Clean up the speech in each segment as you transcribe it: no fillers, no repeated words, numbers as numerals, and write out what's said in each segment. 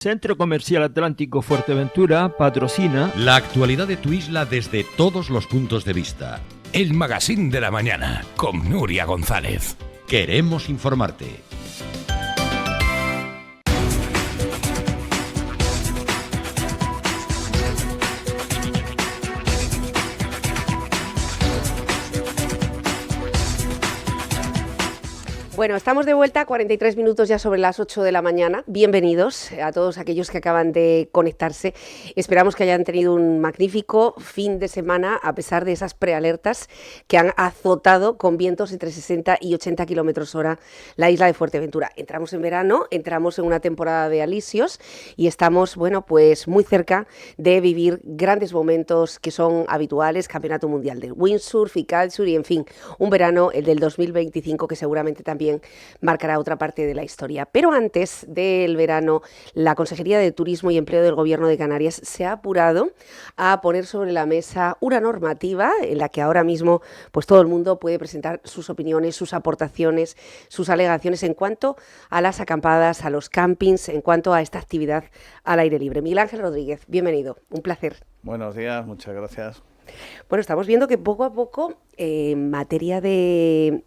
Centro Comercial Atlántico Fuerteventura patrocina la actualidad de tu isla desde todos los puntos de vista. El Magazín de la Mañana con Nuria González. Queremos informarte. Bueno, estamos de vuelta, 43 minutos ya sobre las 8 de la mañana. Bienvenidos a todos aquellos que acaban de conectarse. Esperamos que hayan tenido un magnífico fin de semana, a pesar de esas prealertas que han azotado con vientos entre 60 y 80 kilómetros hora la isla de Fuerteventura. Entramos en verano, entramos en una temporada de alisios y estamos, bueno, pues muy cerca de vivir grandes momentos que son habituales, Campeonato Mundial de Windsurf y Kitesurf y, en fin, un verano, el del 2025, que seguramente también marcará otra parte de la historia. Pero antes del verano, la Consejería de Turismo y Empleo del Gobierno de Canarias se ha apurado a poner sobre la mesa una normativa en la que ahora mismo pues todo el mundo puede presentar sus opiniones, sus aportaciones, sus alegaciones en cuanto a las acampadas, a los campings, en cuanto a esta actividad al aire libre. Miguel Ángel Rodríguez, bienvenido, un placer. Buenos días, muchas gracias. Bueno, estamos viendo que poco a poco, en materia de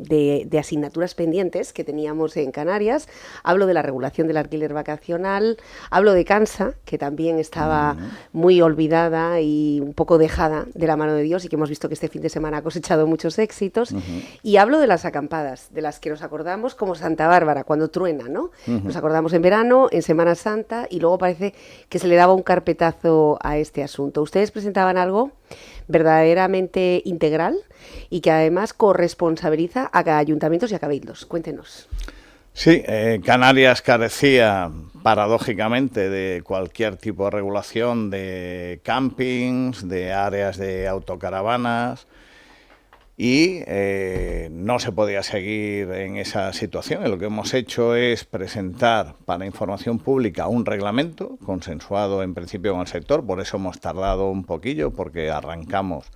asignaturas pendientes que teníamos en Canarias, hablo de la regulación del alquiler vacacional, hablo de Cansa, que también estaba muy olvidada y un poco dejada de la mano de Dios y que hemos visto que este fin de semana ha cosechado muchos éxitos, y hablo de las acampadas, de las que nos acordamos como Santa Bárbara, cuando truena, ¿no? Nos acordamos en verano, en Semana Santa, y luego parece que se le daba un carpetazo a este asunto. ¿Ustedes presentaban algo verdaderamente integral y que además corresponsabiliza a ayuntamientos y a cabildos? Cuéntenos. Sí, Canarias carecía paradójicamente de cualquier tipo de regulación de campings, de áreas de autocaravanas, y no se podía seguir en esa situación. Y lo que hemos hecho es presentar para información pública un reglamento consensuado en principio con el sector. Por eso hemos tardado un poquillo, porque arrancamos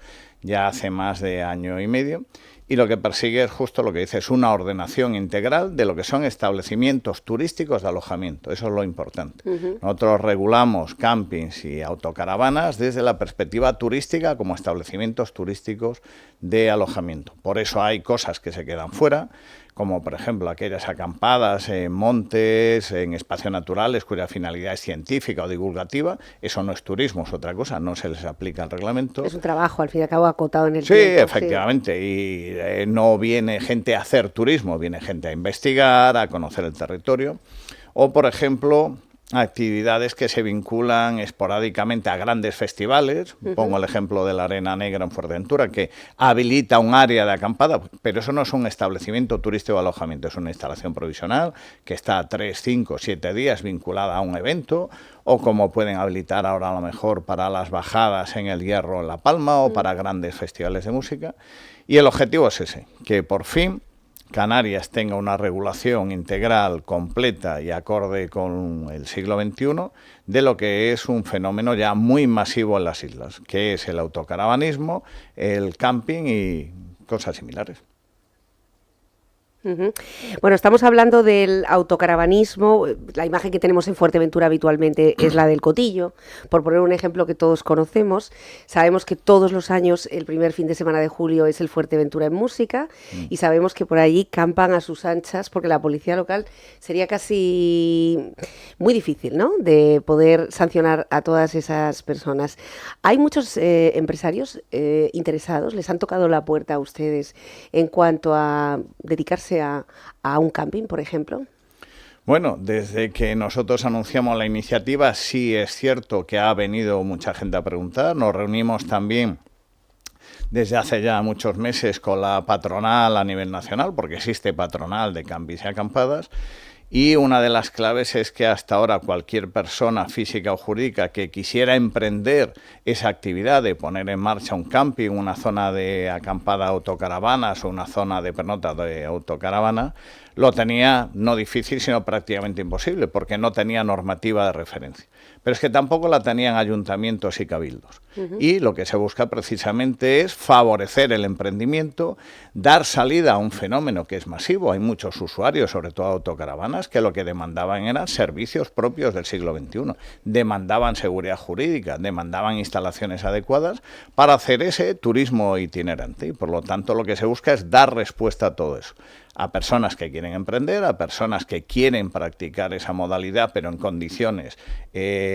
ya hace más de año y medio, y lo que persigue es justo lo que dice, es una ordenación integral de lo que son establecimientos turísticos de alojamiento. Eso es lo importante. Nosotros regulamos campings y autocaravanas desde la perspectiva turística como establecimientos turísticos de alojamiento. Por eso hay cosas que se quedan fuera, como por ejemplo aquellas acampadas en montes, en espacios naturales cuya finalidad es científica o divulgativa. Eso no es turismo, es otra cosa, no se les aplica el reglamento. Es un trabajo, al fin y al cabo, acotado en el tiempo. Sí, efectivamente, sí. Y no viene gente a hacer turismo, viene gente a investigar, a conocer el territorio. O, por ejemplo, actividades que se vinculan esporádicamente a grandes festivales. Pongo el ejemplo de la Arena Negra en Fuerteventura, que habilita un área de acampada, pero eso no es un establecimiento turístico o alojamiento, es una instalación provisional que está 3, 5, 7 días vinculada a un evento, o como pueden habilitar ahora a lo mejor para las bajadas en el Hierro en La Palma o para grandes festivales de música. Y el objetivo es ese, que por fin Canarias tenga una regulación integral, completa y acorde con el siglo XXI de lo que es un fenómeno ya muy masivo en las islas, que es el autocaravanismo, el camping y cosas similares. Bueno, estamos hablando del autocaravanismo. La imagen que tenemos en Fuerteventura habitualmente es la del cotillo, por poner un ejemplo que todos conocemos. Sabemos que todos los años el primer fin de semana de julio es el Fuerteventura en Música, y sabemos que por allí campan a sus anchas, porque la policía local sería casi muy difícil, ¿no?, de poder sancionar a todas esas personas. Hay muchos empresarios interesados, les han tocado la puerta a ustedes en cuanto a dedicarse a un camping, por ejemplo. Bueno, desde que nosotros anunciamos la iniciativa, sí es cierto que ha venido mucha gente a preguntar. Nos reunimos también desde hace ya muchos meses con la patronal a nivel nacional, porque existe patronal de campings y acampadas. Y una de las claves es que hasta ahora cualquier persona física o jurídica que quisiera emprender esa actividad de poner en marcha un camping, una zona de acampada autocaravanas o una zona de pernota de autocaravana, lo tenía no difícil, sino prácticamente imposible, porque no tenía normativa de referencia. Pero es que tampoco la tenían ayuntamientos y cabildos. Y lo que se busca precisamente es favorecer el emprendimiento, dar salida a un fenómeno que es masivo. Hay muchos usuarios, sobre todo autocaravanas, que lo que demandaban eran servicios propios del siglo XXI. Demandaban seguridad jurídica, demandaban instalaciones adecuadas para hacer ese turismo itinerante. Y por lo tanto lo que se busca es dar respuesta a todo eso. A personas que quieren emprender, a personas que quieren practicar esa modalidad, pero en condiciones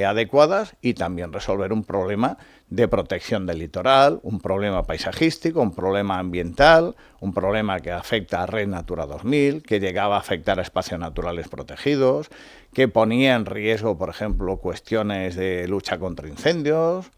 adecuadas, y también resolver un problema de protección del litoral, un problema paisajístico, un problema ambiental, un problema que afecta a Red Natura 2000, que llegaba a afectar a espacios naturales protegidos, que ponía en riesgo, por ejemplo, cuestiones de lucha contra incendios.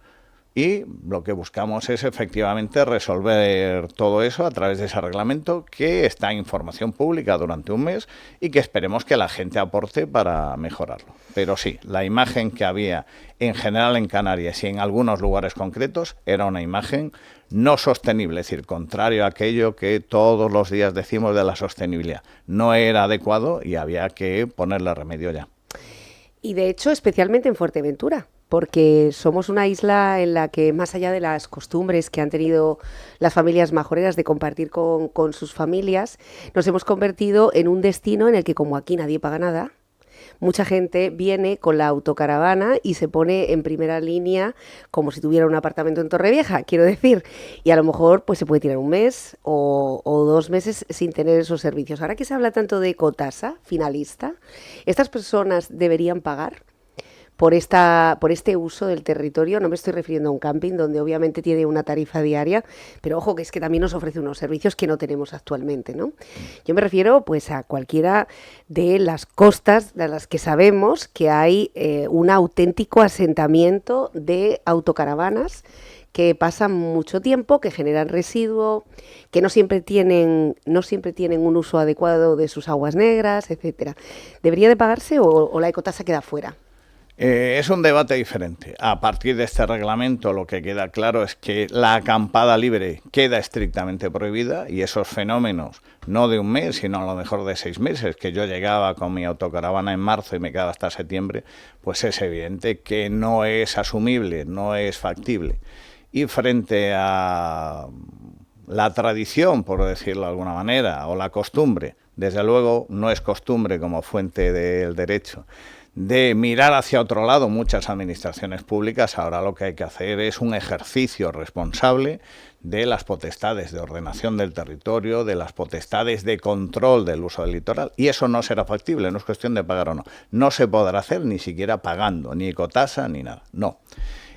Y lo que buscamos es efectivamente resolver todo eso a través de ese reglamento, que está en información pública durante un mes y que esperemos que la gente aporte para mejorarlo. Pero sí, la imagen que había en general en Canarias y en algunos lugares concretos era una imagen no sostenible, es decir, contrario a aquello que todos los días decimos de la sostenibilidad. No era adecuado y había que ponerle remedio ya. Y de hecho, especialmente en Fuerteventura, porque somos una isla en la que, más allá de las costumbres que han tenido las familias majoreras de compartir con sus familias, nos hemos convertido en un destino en el que, como aquí nadie paga nada, mucha gente viene con la autocaravana y se pone en primera línea como si tuviera un apartamento en Torrevieja, quiero decir, y a lo mejor pues se puede tirar un mes o 2 meses sin tener esos servicios. Ahora que se habla tanto de ecotasa finalista, ¿estas personas deberían pagar por este uso del territorio? No me estoy refiriendo a un camping donde obviamente tiene una tarifa diaria, pero ojo que es que también nos ofrece unos servicios que no tenemos actualmente, ¿no? Yo me refiero pues a cualquiera de las costas de las que sabemos que hay un auténtico asentamiento de autocaravanas que pasan mucho tiempo, que generan residuo, que no siempre tienen un uso adecuado de sus aguas negras, etcétera. ¿Debería de pagarse o la ecotasa queda fuera? Es un debate diferente. A partir de este reglamento lo que queda claro es que la acampada libre queda estrictamente prohibida, y esos fenómenos, no de un mes, sino a lo mejor de 6 meses, que yo llegaba con mi autocaravana en marzo y me quedaba hasta septiembre, pues es evidente que no es asumible, no es factible. Y frente a la tradición, por decirlo de alguna manera, o la costumbre, desde luego no es costumbre como fuente del derecho, de mirar hacia otro lado muchas administraciones públicas. Ahora lo que hay que hacer es un ejercicio responsable de las potestades de ordenación del territorio, de las potestades de control del uso del litoral, y eso no será factible, no es cuestión de pagar o no. No se podrá hacer ni siquiera pagando, ni ecotasa ni nada, no.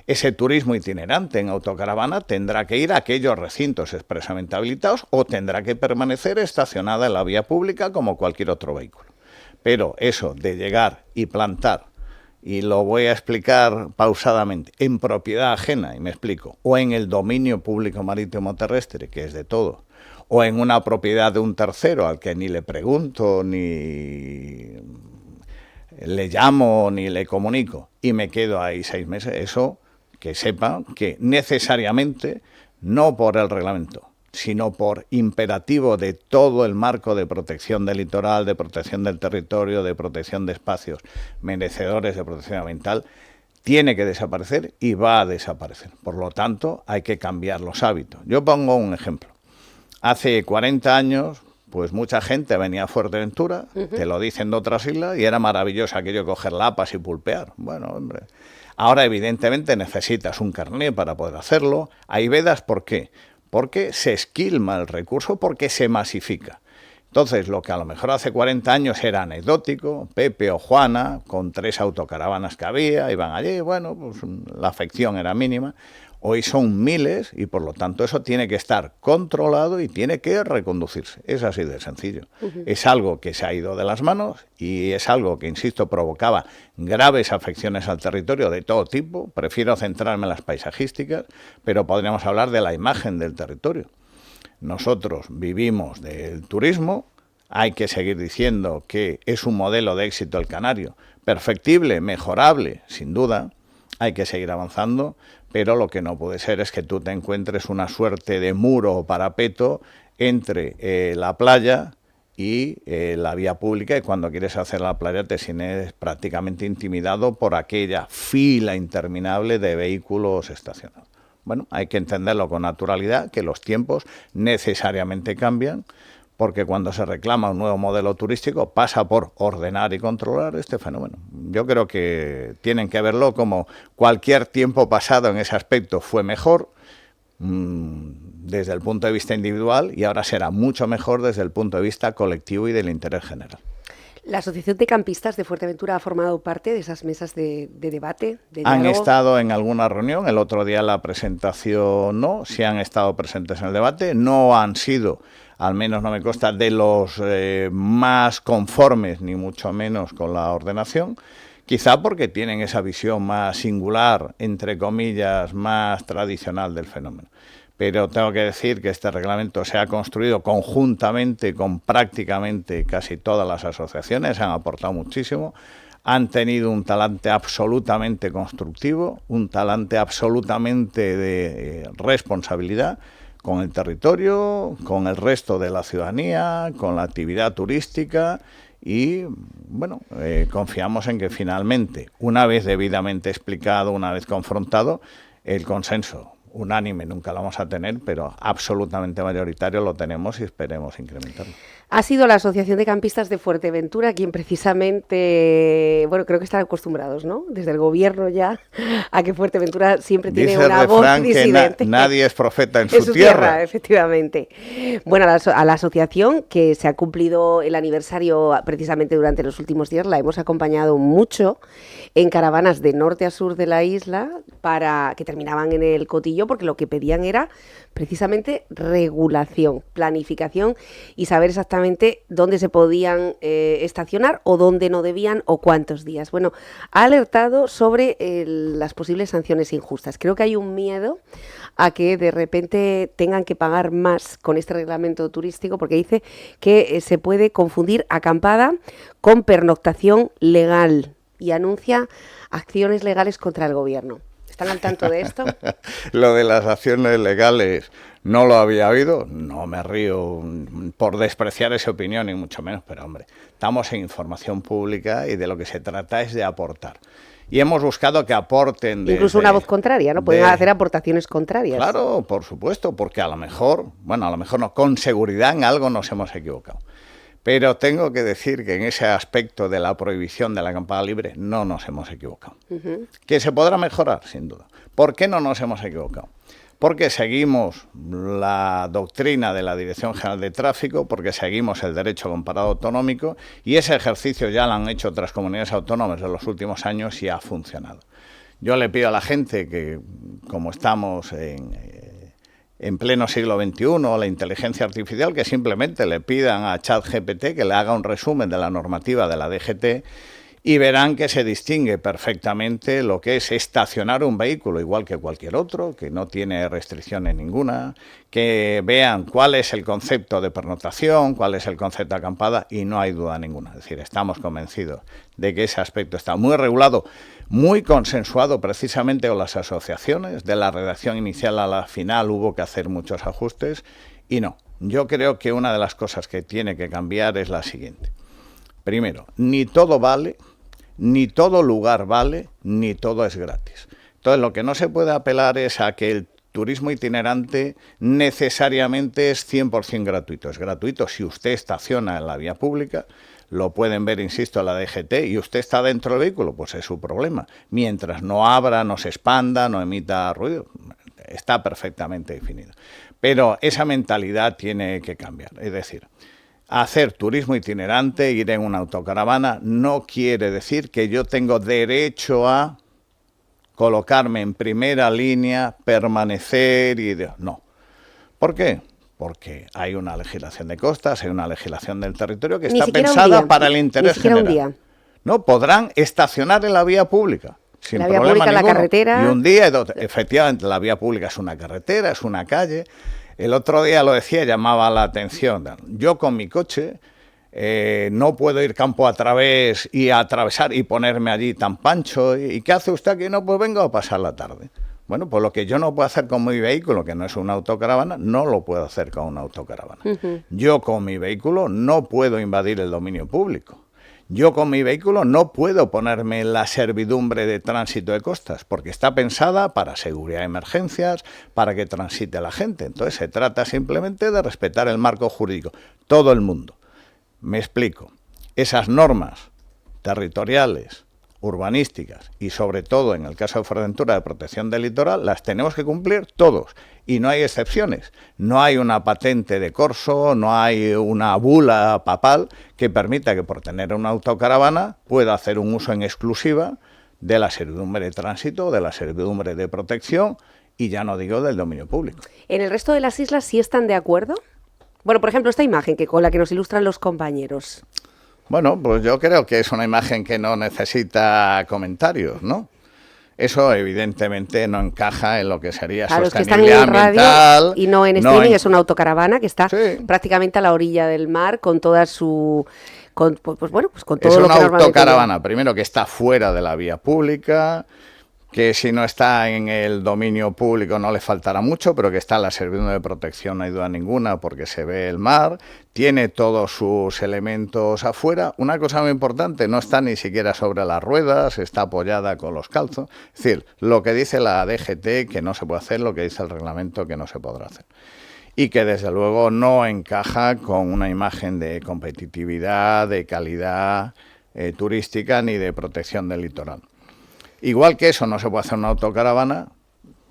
Ese turismo itinerante en autocaravana tendrá que ir a aquellos recintos expresamente habilitados o tendrá que permanecer estacionada en la vía pública como cualquier otro vehículo. Pero eso de llegar y plantar, y lo voy a explicar pausadamente, en propiedad ajena, y me explico, o en el dominio público marítimo terrestre, que es de todo, o en una propiedad de un tercero al que ni le pregunto, ni le llamo, ni le comunico, y me quedo ahí 6 meses, eso que sepa que necesariamente, no por el reglamento, sino por imperativo de todo el marco de protección del litoral, de protección del territorio, de protección de espacios merecedores de protección ambiental, tiene que desaparecer y va a desaparecer. Por lo tanto, hay que cambiar los hábitos. Yo pongo un ejemplo. Hace 40 años, pues mucha gente venía a Fuerteventura, te lo dicen de otras islas, y era maravilloso aquello de coger lapas y pulpear. Bueno, hombre, ahora evidentemente necesitas un carné para poder hacerlo. Hay vedas, ¿por qué? Porque se esquilma el recurso, porque se masifica. Entonces, lo que a lo mejor hace 40 años era anecdótico, Pepe o Juana, con 3 autocaravanas que había, iban allí, bueno, pues la afección era mínima. Hoy son miles y por lo tanto eso tiene que estar controlado y tiene que reconducirse. Es así de sencillo. Es algo que se ha ido de las manos y es algo que, insisto, provocaba graves afecciones al territorio de todo tipo. Prefiero centrarme en las paisajísticas, pero podríamos hablar de la imagen del territorio. Nosotros vivimos del turismo, hay que seguir diciendo que es un modelo de éxito el canario, perfectible, mejorable, sin duda. Hay que seguir avanzando, pero lo que no puede ser es que tú te encuentres una suerte de muro o parapeto entre la playa y la vía pública, y cuando quieres hacer la playa te sientes prácticamente intimidado por aquella fila interminable de vehículos estacionados. Bueno, hay que entenderlo con naturalidad, que los tiempos necesariamente cambian, porque cuando se reclama un nuevo modelo turístico pasa por ordenar y controlar este fenómeno. Yo creo que tienen que verlo como cualquier tiempo pasado en ese aspecto fue mejor, desde el punto de vista individual, y ahora será mucho mejor desde el punto de vista colectivo y del interés general. ¿La Asociación de Campistas de Fuerteventura ha formado parte de esas mesas de debate? Han estado en alguna reunión, el otro día la presentación no, sí han estado presentes en el debate, no han sido, al menos no me consta, de los más conformes, ni mucho menos con la ordenación, quizá porque tienen esa visión más singular, entre comillas, más tradicional del fenómeno. Pero tengo que decir que este reglamento se ha construido conjuntamente con prácticamente casi todas las asociaciones, han aportado muchísimo, han tenido un talante absolutamente constructivo, un talante absolutamente de responsabilidad con el territorio, con el resto de la ciudadanía, con la actividad turística. Y bueno, confiamos en que finalmente, una vez debidamente explicado, una vez confrontado, el consenso unánime nunca lo vamos a tener, pero absolutamente mayoritario lo tenemos y esperemos incrementarlo. Ha sido la Asociación de Campistas de Fuerteventura quien precisamente, bueno, creo que están acostumbrados, ¿no? Desde el gobierno ya, a que Fuerteventura siempre tiene una voz disidente. Que nadie es profeta en su tierra. Efectivamente. Bueno, a la asociación, que se ha cumplido el aniversario precisamente durante los últimos días, la hemos acompañado mucho en caravanas de norte a sur de la isla para que terminaban en el Cotillo, porque lo que pedían era precisamente regulación, planificación y saber exactamente dónde se podían estacionar o dónde no debían o cuántos días. Bueno, ha alertado sobre las posibles sanciones injustas. Creo que hay un miedo a que de repente tengan que pagar más con este reglamento turístico, porque dice que se puede confundir acampada con pernoctación legal y anuncia acciones legales contra el gobierno. ¿Están al tanto de esto? Lo de las acciones legales no lo había oído, no me río por despreciar esa opinión ni mucho menos, pero hombre, estamos en información pública y de lo que se trata es de aportar. Y hemos buscado que aporten... Incluso una voz contraria, ¿no? Pueden hacer aportaciones contrarias. Claro, por supuesto, porque a lo mejor no, con seguridad en algo nos hemos equivocado. Pero tengo que decir que en ese aspecto de la prohibición de la acampada libre no nos hemos equivocado. ¿Que se podrá mejorar? Sin duda. ¿Por qué no nos hemos equivocado? Porque seguimos la doctrina de la Dirección General de Tráfico, porque seguimos el derecho comparado autonómico, y ese ejercicio ya lo han hecho otras comunidades autónomas en los últimos años y ha funcionado. Yo le pido a la gente que, como estamos en pleno siglo XXI, la inteligencia artificial, que simplemente le pidan a ChatGPT que le haga un resumen de la normativa de la DGT y verán que se distingue perfectamente lo que es estacionar un vehículo igual que cualquier otro, que no tiene restricciones ninguna, que vean cuál es el concepto de pernotación, cuál es el concepto de acampada, y no hay duda ninguna. Es decir, estamos convencidos de que ese aspecto está muy regulado, muy consensuado precisamente con las asociaciones. De la redacción inicial a la final hubo que hacer muchos ajustes y no. Yo creo que una de las cosas que tiene que cambiar es la siguiente. Primero, ni todo vale, ni todo lugar vale, ni todo es gratis. Entonces, lo que no se puede apelar es a que el turismo itinerante necesariamente es 100% gratuito. Es gratuito si usted estaciona en la vía pública, lo pueden ver, insisto, en la DGT, y usted está dentro del vehículo, pues es su problema. Mientras no abra, no se expanda, no emita ruido, está perfectamente definido. Pero esa mentalidad tiene que cambiar. Es decir, hacer turismo itinerante, ir en una autocaravana, no quiere decir que yo tengo derecho a colocarme en primera línea, permanecer y... No. ¿Por qué? Porque hay una legislación de costas, hay una legislación del territorio que está pensada para el interés general. No, podrán estacionar en la vía pública, sin problema ninguno. La carretera. Y un día y dos. Efectivamente, la vía pública es una carretera, es una calle. El otro día lo decía, llamaba la atención. Yo con mi coche no puedo ir campo a través y atravesar y ponerme allí tan pancho. ¿Y qué hace usted aquí? No, pues vengo a pasar la tarde. Bueno, pues lo que yo no puedo hacer con mi vehículo, que no es una autocaravana, no lo puedo hacer con una autocaravana. Yo con mi vehículo no puedo invadir el dominio público. Yo con mi vehículo no puedo ponerme en la servidumbre de tránsito de costas, porque está pensada para seguridad de emergencias, para que transite la gente. Entonces se trata simplemente de respetar el marco jurídico. Todo el mundo. Me explico. Esas normas territoriales, urbanísticas y sobre todo en el caso de Fuerteventura de protección del litoral, las tenemos que cumplir todos y no hay excepciones. No hay una patente de corso, no hay una bula papal que permita que por tener una autocaravana pueda hacer un uso en exclusiva de la servidumbre de tránsito, de la servidumbre de protección y ya no digo del dominio público. ¿En el resto de las islas sí están de acuerdo? Bueno, por ejemplo, esta imagen con la que nos ilustran los compañeros. Bueno, pues yo creo que es una imagen que no necesita comentarios, ¿no? Eso evidentemente no encaja en lo que sería sostenibilidad ambiental. Los que están en radio y no en streaming, es una autocaravana que está prácticamente a la orilla del mar con toda su... con todo lo que normalmente... Es una autocaravana, primero que está fuera de la vía pública, que si no está en el dominio público no le faltará mucho, pero que está en la servidumbre de protección no hay duda ninguna porque se ve el mar, tiene todos sus elementos afuera. Una cosa muy importante, no está ni siquiera sobre las ruedas, está apoyada con los calzos. Es decir, lo que dice la DGT que no se puede hacer, lo que dice el reglamento que no se podrá hacer. Y que desde luego no encaja con una imagen de competitividad, de calidad turística ni de protección del litoral. Igual que eso no se puede hacer una autocaravana,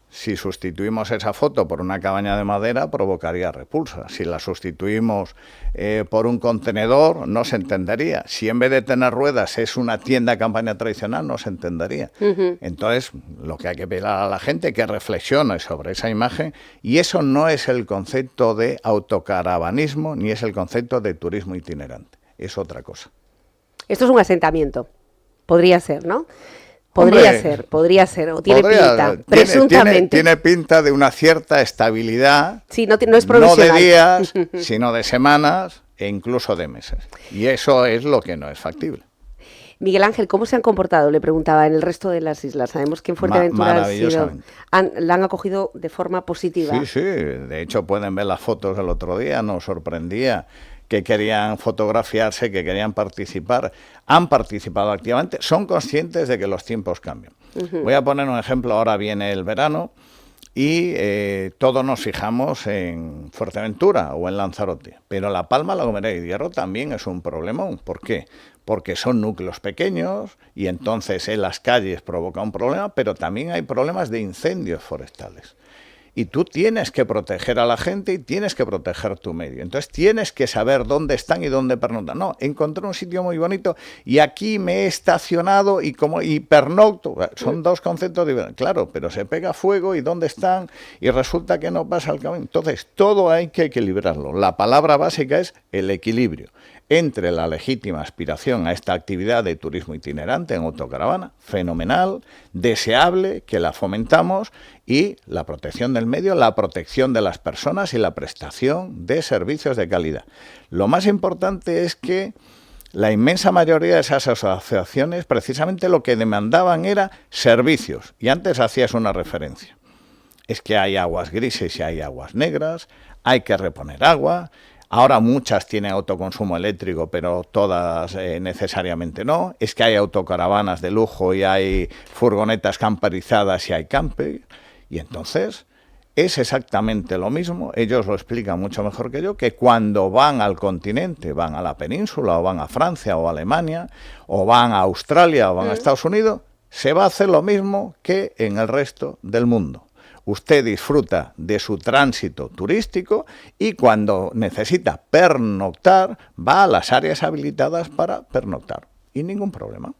si sustituimos esa foto por una cabaña de madera provocaría repulsa. Si la sustituimos por un contenedor no se entendería. Si en vez de tener ruedas es una tienda de campaña tradicional no se entendería. Entonces lo que hay que pedir a la gente es que reflexione sobre esa imagen y eso no es el concepto de autocaravanismo ni es el concepto de turismo itinerante. Es otra cosa. Esto es un asentamiento. Podría ser, ¿no? Podría ser, o tiene pinta, presuntamente. Tiene pinta de una cierta estabilidad, sí, no es provisional. No de días, sino de semanas e incluso de meses. Y eso es lo que no es factible. Miguel Ángel, ¿cómo se han comportado? Le preguntaba, en el resto de las islas. Sabemos que en Fuerteventura la han acogido de forma positiva. Sí, de hecho pueden ver las fotos del otro día, nos sorprendía que querían fotografiarse, que querían participar, han participado activamente, son conscientes de que los tiempos cambian. Voy a poner un ejemplo, ahora viene el verano y todos nos fijamos en Fuerteventura o en Lanzarote, pero La Palma, La Gomera y Hierro también es un problemón. ¿Por qué? Porque son núcleos pequeños y entonces en las calles provoca un problema, pero también hay problemas de incendios forestales. Y tú tienes que proteger a la gente y tienes que proteger tu medio. Entonces tienes que saber dónde están y dónde pernoctan. No, encontré un sitio muy bonito y aquí me he estacionado y pernocto. Son dos conceptos diferentes. Claro, pero se pega fuego y dónde están y resulta que no pasa el camino. Entonces todo hay que equilibrarlo. La palabra básica es el equilibrio entre la legítima aspiración a esta actividad de turismo itinerante en autocaravana, fenomenal, deseable, que la fomentamos, y la protección del medio, la protección de las personas y la prestación de servicios de calidad. Lo más importante es que la inmensa mayoría de esas asociaciones precisamente lo que demandaban era servicios, y antes hacías una referencia. Es que hay aguas grises y hay aguas negras, hay que reponer agua. Ahora muchas tienen autoconsumo eléctrico, pero todas necesariamente no. Es que hay autocaravanas de lujo y hay furgonetas camperizadas y hay camper. Y entonces es exactamente lo mismo. Ellos lo explican mucho mejor que yo, que cuando van al continente, van a la península o van a Francia o a Alemania o van a Australia o van a Estados Unidos, se va a hacer lo mismo que en el resto del mundo. Usted disfruta de su tránsito turístico y cuando necesita pernoctar va a las áreas habilitadas para pernoctar y ningún problema.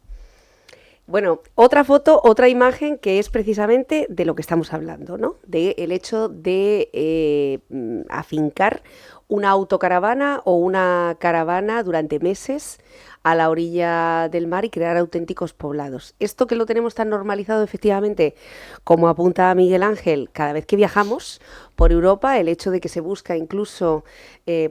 Bueno, otra foto, otra imagen que es precisamente de lo que estamos hablando, ¿no? Del hecho de afincar una autocaravana o una caravana durante meses a la orilla del mar y crear auténticos poblados. Esto que lo tenemos tan normalizado, efectivamente, como apunta Miguel Ángel, cada vez que viajamos por Europa, el hecho de que se busca incluso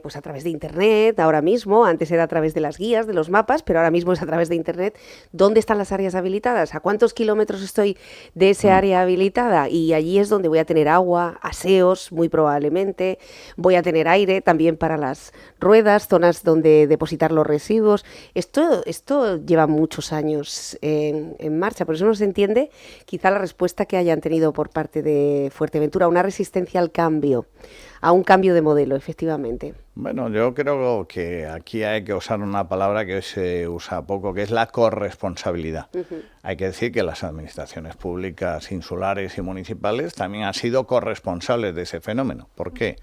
pues a través de Internet, ahora mismo, antes era a través de las guías, de los mapas, pero ahora mismo es a través de Internet, ¿dónde están las áreas habilitadas? ¿A cuántos kilómetros estoy de ese área habilitada? Y allí es donde voy a tener agua, aseos, muy probablemente, voy a tener aire también para las ruedas, zonas donde depositar los residuos. Esto lleva muchos años en marcha, por eso no se entiende quizá la respuesta que hayan tenido por parte de Fuerteventura, una resistencia al cambio, a un cambio de modelo, efectivamente. Bueno, yo creo que aquí hay que usar una palabra que se usa poco, que es la corresponsabilidad. Hay que decir que las administraciones públicas insulares y municipales también han sido corresponsables de ese fenómeno. ¿Por qué?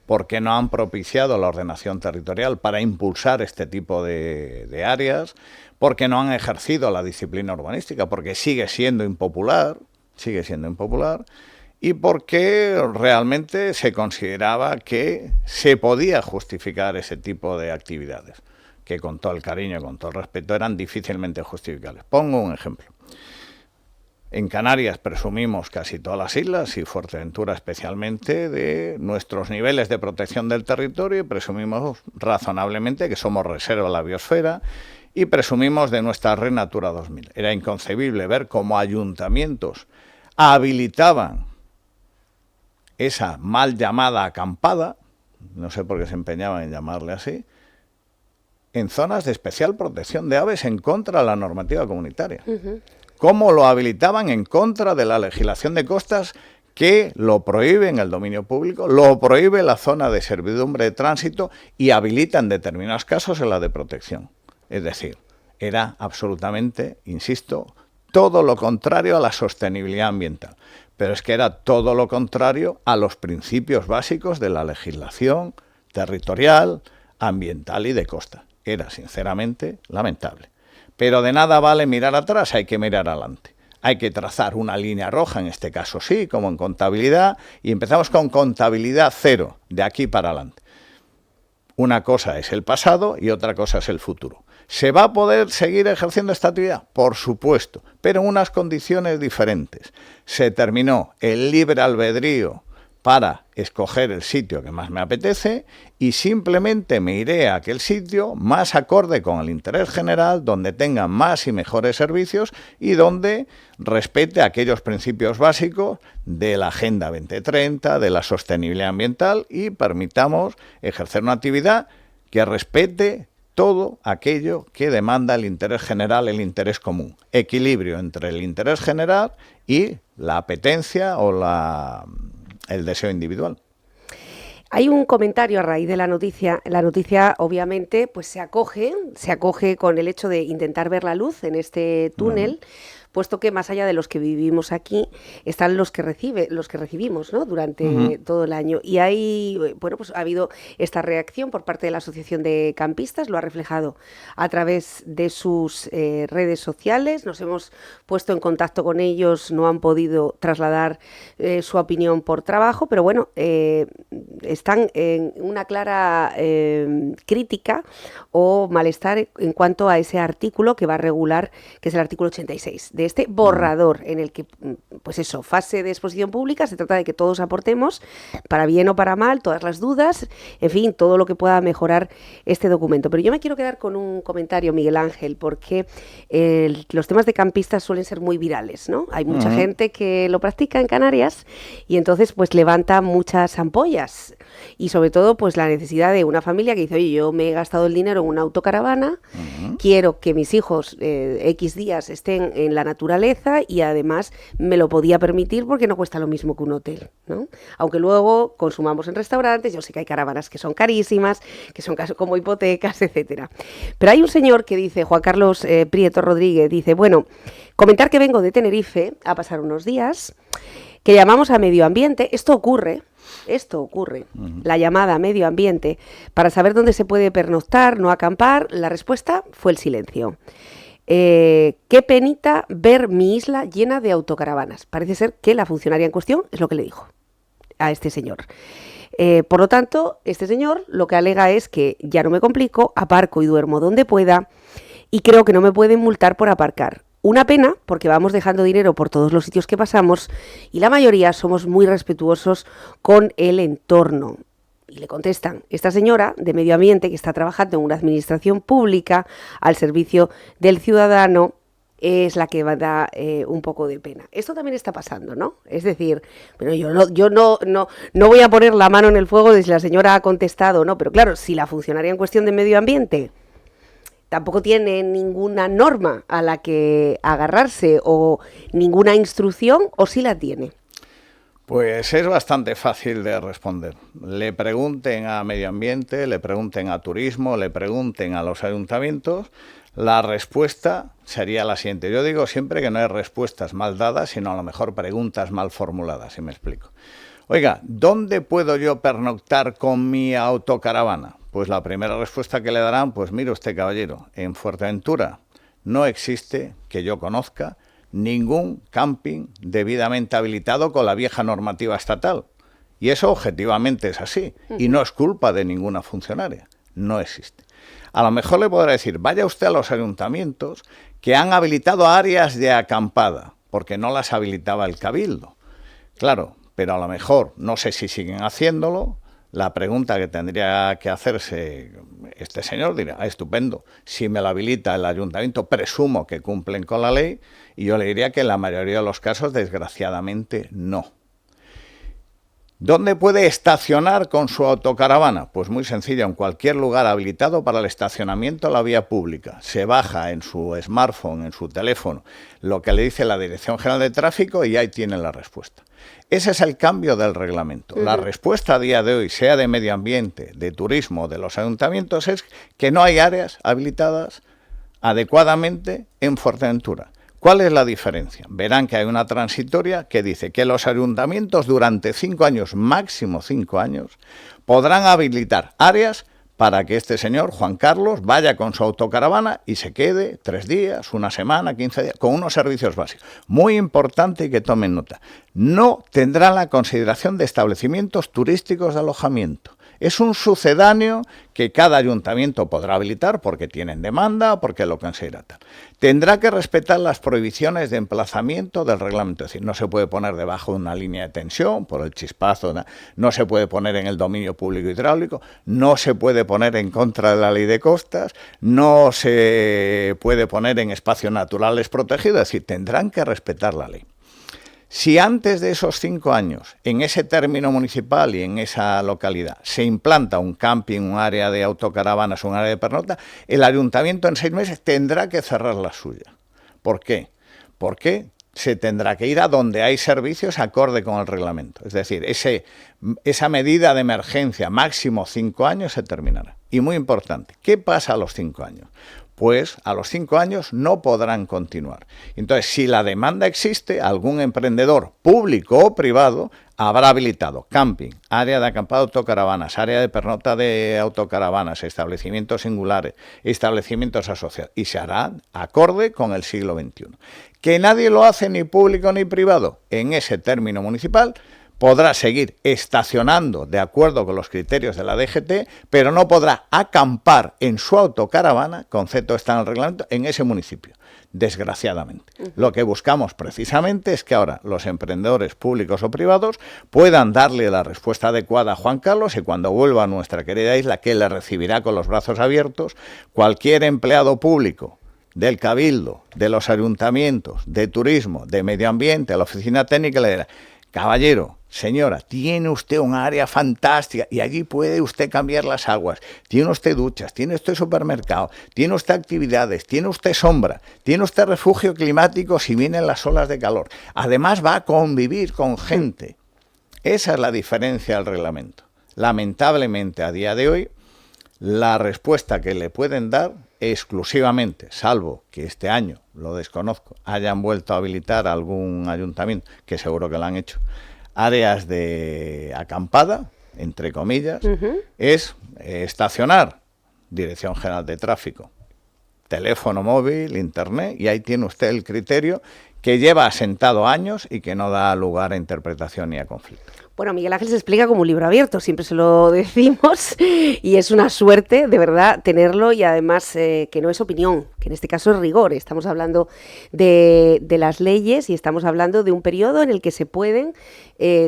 Porque no han propiciado la ordenación territorial para impulsar este tipo de áreas, porque no han ejercido la disciplina urbanística, porque sigue siendo impopular, y porque realmente se consideraba que se podía justificar ese tipo de actividades, que con todo el cariño y con todo el respeto eran difícilmente justificables. Pongo un ejemplo. En Canarias presumimos casi todas las islas, y Fuerteventura especialmente, de nuestros niveles de protección del territorio, y presumimos razonablemente que somos reserva de la biosfera, y presumimos de nuestra Red Natura 2000. Era inconcebible ver cómo ayuntamientos habilitaban esa mal llamada acampada, no sé por qué se empeñaban en llamarle así, en zonas de especial protección de aves en contra de la normativa comunitaria. Cómo lo habilitaban en contra de la legislación de costas que lo prohíbe en el dominio público, lo prohíbe la zona de servidumbre de tránsito y habilita en determinados casos en la de protección. Es decir, era absolutamente, insisto, todo lo contrario a la sostenibilidad ambiental. Pero es que era todo lo contrario a los principios básicos de la legislación territorial, ambiental y de costa. Era, sinceramente, lamentable. Pero de nada vale mirar atrás, hay que mirar adelante. Hay que trazar una línea roja, en este caso sí, como en contabilidad, y empezamos con contabilidad cero, de aquí para adelante. Una cosa es el pasado y otra cosa es el futuro. ¿Se va a poder seguir ejerciendo esta actividad? Por supuesto, pero en unas condiciones diferentes. Se terminó el libre albedrío para escoger el sitio que más me apetece y simplemente me iré a aquel sitio más acorde con el interés general, donde tenga más y mejores servicios y donde respete aquellos principios básicos de la Agenda 2030, de la sostenibilidad ambiental y permitamos ejercer una actividad que respete todo aquello que demanda el interés general, el interés común. Equilibrio entre el interés general y la apetencia o el deseo individual. Hay un comentario a raíz de la noticia. La noticia, obviamente, pues se acoge con el hecho de intentar ver la luz en este túnel, puesto que más allá de los que vivimos aquí, están los que recibimos, ¿no? Durante todo el año. Y pues ha habido esta reacción por parte de la Asociación de Campistas, lo ha reflejado a través de sus redes sociales. Nos hemos puesto en contacto con ellos, no han podido trasladar su opinión por trabajo, pero bueno, están en una clara crítica o malestar en cuanto a ese artículo que va a regular, que es el artículo 86 de este borrador, en el que, pues eso, fase de exposición pública, se trata de que todos aportemos, para bien o para mal, todas las dudas, en fin, todo lo que pueda mejorar este documento. Pero yo me quiero quedar con un comentario, Miguel Ángel, porque los temas de campistas suelen ser muy virales, ¿no? Hay mucha gente que lo practica en Canarias y entonces pues levanta muchas ampollas y sobre todo pues la necesidad de una familia que dice, oye, yo me he gastado el dinero en una autocaravana, quiero que mis hijos X días estén en la naturaleza y además me lo podía permitir porque no cuesta lo mismo que un hotel, ¿no? Aunque luego consumamos en restaurantes, yo sé que hay caravanas que son carísimas, que son como hipotecas, etcétera. Pero hay un señor que dice, Juan Carlos Prieto Rodríguez, dice, bueno, comentar que vengo de Tenerife a pasar unos días, que llamamos a medio ambiente, esto ocurre, la llamada a medio ambiente, para saber dónde se puede pernoctar, no acampar, la respuesta fue el silencio. Qué penita ver mi isla llena de autocaravanas. Parece ser que la funcionaria en cuestión es lo que le dijo a este señor. Por lo tanto, este señor lo que alega es que ya no me complico, aparco y duermo donde pueda y creo que no me pueden multar por aparcar. Una pena, porque vamos dejando dinero por todos los sitios que pasamos y la mayoría somos muy respetuosos con el entorno. Y le contestan, esta señora de Medio Ambiente que está trabajando en una administración pública al servicio del ciudadano es la que da un poco de pena. Esto también está pasando, ¿no? Es decir, pero yo no voy a poner la mano en el fuego de si la señora ha contestado o no, pero claro, si la funcionaria en cuestión de Medio Ambiente tampoco tiene ninguna norma a la que agarrarse o ninguna instrucción, o sí la tiene. Pues es bastante fácil de responder. Le pregunten a Medio Ambiente, le pregunten a Turismo, le pregunten a los ayuntamientos, la respuesta sería la siguiente. Yo digo siempre que no hay respuestas mal dadas, sino a lo mejor preguntas mal formuladas, si me explico. Oiga, ¿dónde puedo yo pernoctar con mi autocaravana? Pues la primera respuesta que le darán, pues mire usted, caballero, en Fuerteventura no existe, que yo conozca, ningún camping debidamente habilitado con la vieja normativa estatal. Y eso objetivamente es así. Y no es culpa de ninguna funcionaria. No existe. A lo mejor le podrá decir, vaya usted a los ayuntamientos que han habilitado áreas de acampada, porque no las habilitaba el Cabildo. Claro, pero a lo mejor, no sé si siguen haciéndolo. La pregunta que tendría que hacerse este señor dirá, estupendo, si me lo habilita el ayuntamiento, presumo que cumplen con la ley, y yo le diría que en la mayoría de los casos, desgraciadamente, no. ¿Dónde puede estacionar con su autocaravana? Pues muy sencilla, en cualquier lugar habilitado para el estacionamiento a la vía pública. Se baja en su smartphone, en su teléfono, lo que le dice la Dirección General de Tráfico y ahí tiene la respuesta. Ese es el cambio del reglamento. La respuesta a día de hoy, sea de Medio Ambiente, de Turismo, de los ayuntamientos, es que no hay áreas habilitadas adecuadamente en Fuerteventura. ¿Cuál es la diferencia? Verán que hay una transitoria que dice que los ayuntamientos durante 5 años, máximo 5 años, podrán habilitar áreas para que este señor, Juan Carlos, vaya con su autocaravana y se quede 3 días, 1 semana, 15 días, con unos servicios básicos. Muy importante que tomen nota. No tendrán la consideración de establecimientos turísticos de alojamiento. Es un sucedáneo que cada ayuntamiento podrá habilitar porque tienen demanda, porque lo considera tal. Tendrá que respetar las prohibiciones de emplazamiento del reglamento. Es decir, no se puede poner debajo de una línea de tensión por el chispazo, no se puede poner en el dominio público hidráulico, no se puede poner en contra de la ley de costas, no se puede poner en espacios naturales protegidos. Es decir, tendrán que respetar la ley. Si antes de esos 5 años, en ese término municipal y en esa localidad, se implanta un camping, un área de autocaravanas, un área de pernocta, el ayuntamiento en 6 meses tendrá que cerrar la suya. ¿Por qué? Porque se tendrá que ir a donde hay servicios acorde con el reglamento. Es decir, esa medida de emergencia, máximo 5 años, se terminará. Y muy importante, ¿qué pasa a los 5 años? Pues a los 5 años no podrán continuar. Entonces, si la demanda existe, algún emprendedor público o privado habrá habilitado camping, área de acampado de autocaravanas, área de pernocta de autocaravanas, establecimientos singulares, establecimientos asociados, y se hará acorde con el siglo XXI. Que nadie lo hace, ni público ni privado, en ese término municipal, podrá seguir estacionando de acuerdo con los criterios de la DGT, pero no podrá acampar en su autocaravana, concepto está en el reglamento, en ese municipio, desgraciadamente. Lo que buscamos precisamente es que ahora los emprendedores públicos o privados puedan darle la respuesta adecuada a Juan Carlos, y cuando vuelva a nuestra querida isla, que le recibirá con los brazos abiertos, cualquier empleado público del Cabildo, de los ayuntamientos, de Turismo, de Medio Ambiente, la Oficina Técnica, le dirá: caballero, señora, tiene usted un área fantástica y allí puede usted cambiar las aguas, tiene usted duchas, tiene usted supermercado, tiene usted actividades, tiene usted sombra, tiene usted refugio climático si vienen las olas de calor. Además va a convivir con gente. Esa es la diferencia del reglamento. Lamentablemente, a día de hoy, la respuesta que le pueden dar exclusivamente, salvo que este año, lo desconozco, hayan vuelto a habilitar algún ayuntamiento, que seguro que lo han hecho, áreas de acampada, entre comillas, es estacionar, Dirección General de Tráfico, teléfono móvil, internet, y ahí tiene usted el criterio que lleva asentado años y que no da lugar a interpretación ni a conflicto. Bueno, Miguel Ángel se explica como un libro abierto, siempre se lo decimos, y es una suerte, de verdad, tenerlo, y además que no es opinión, que en este caso es rigor. Estamos hablando de las leyes y estamos hablando de un periodo en el que se pueden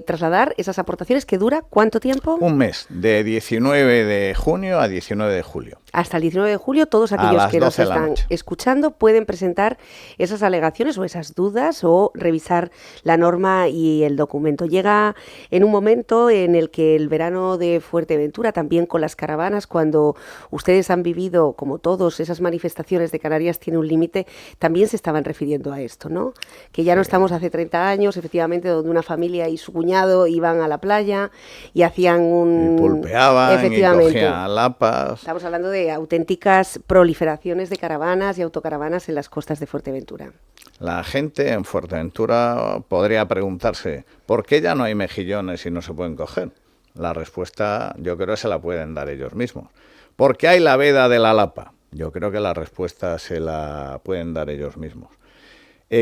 trasladar esas aportaciones, que dura ¿cuánto tiempo? Un mes, de 19 de junio a 19 de julio. Hasta el 19 de julio, todos aquellos que nos están escuchando pueden presentar esas alegaciones o esas dudas o revisar la norma y el documento. Llega en un momento en el que el verano de Fuerteventura, también con las caravanas, cuando ustedes han vivido, como todos, esas manifestaciones de Canarias tiene un límite, también se estaban refiriendo a esto, ¿no? Que ya no estamos hace 30 años, efectivamente, donde una familia y su cuñado iban a la playa y hacían un... Y pulpeaban, y cogían lapas. Estamos hablando de auténticas proliferaciones de caravanas y autocaravanas en las costas de Fuerteventura. La gente en Fuerteventura podría preguntarse, ¿por qué ya no hay mejillones y no se pueden coger? La respuesta yo creo que se la pueden dar ellos mismos. ¿Por qué hay la veda de la Lapa? Yo creo que la respuesta se la pueden dar ellos mismos.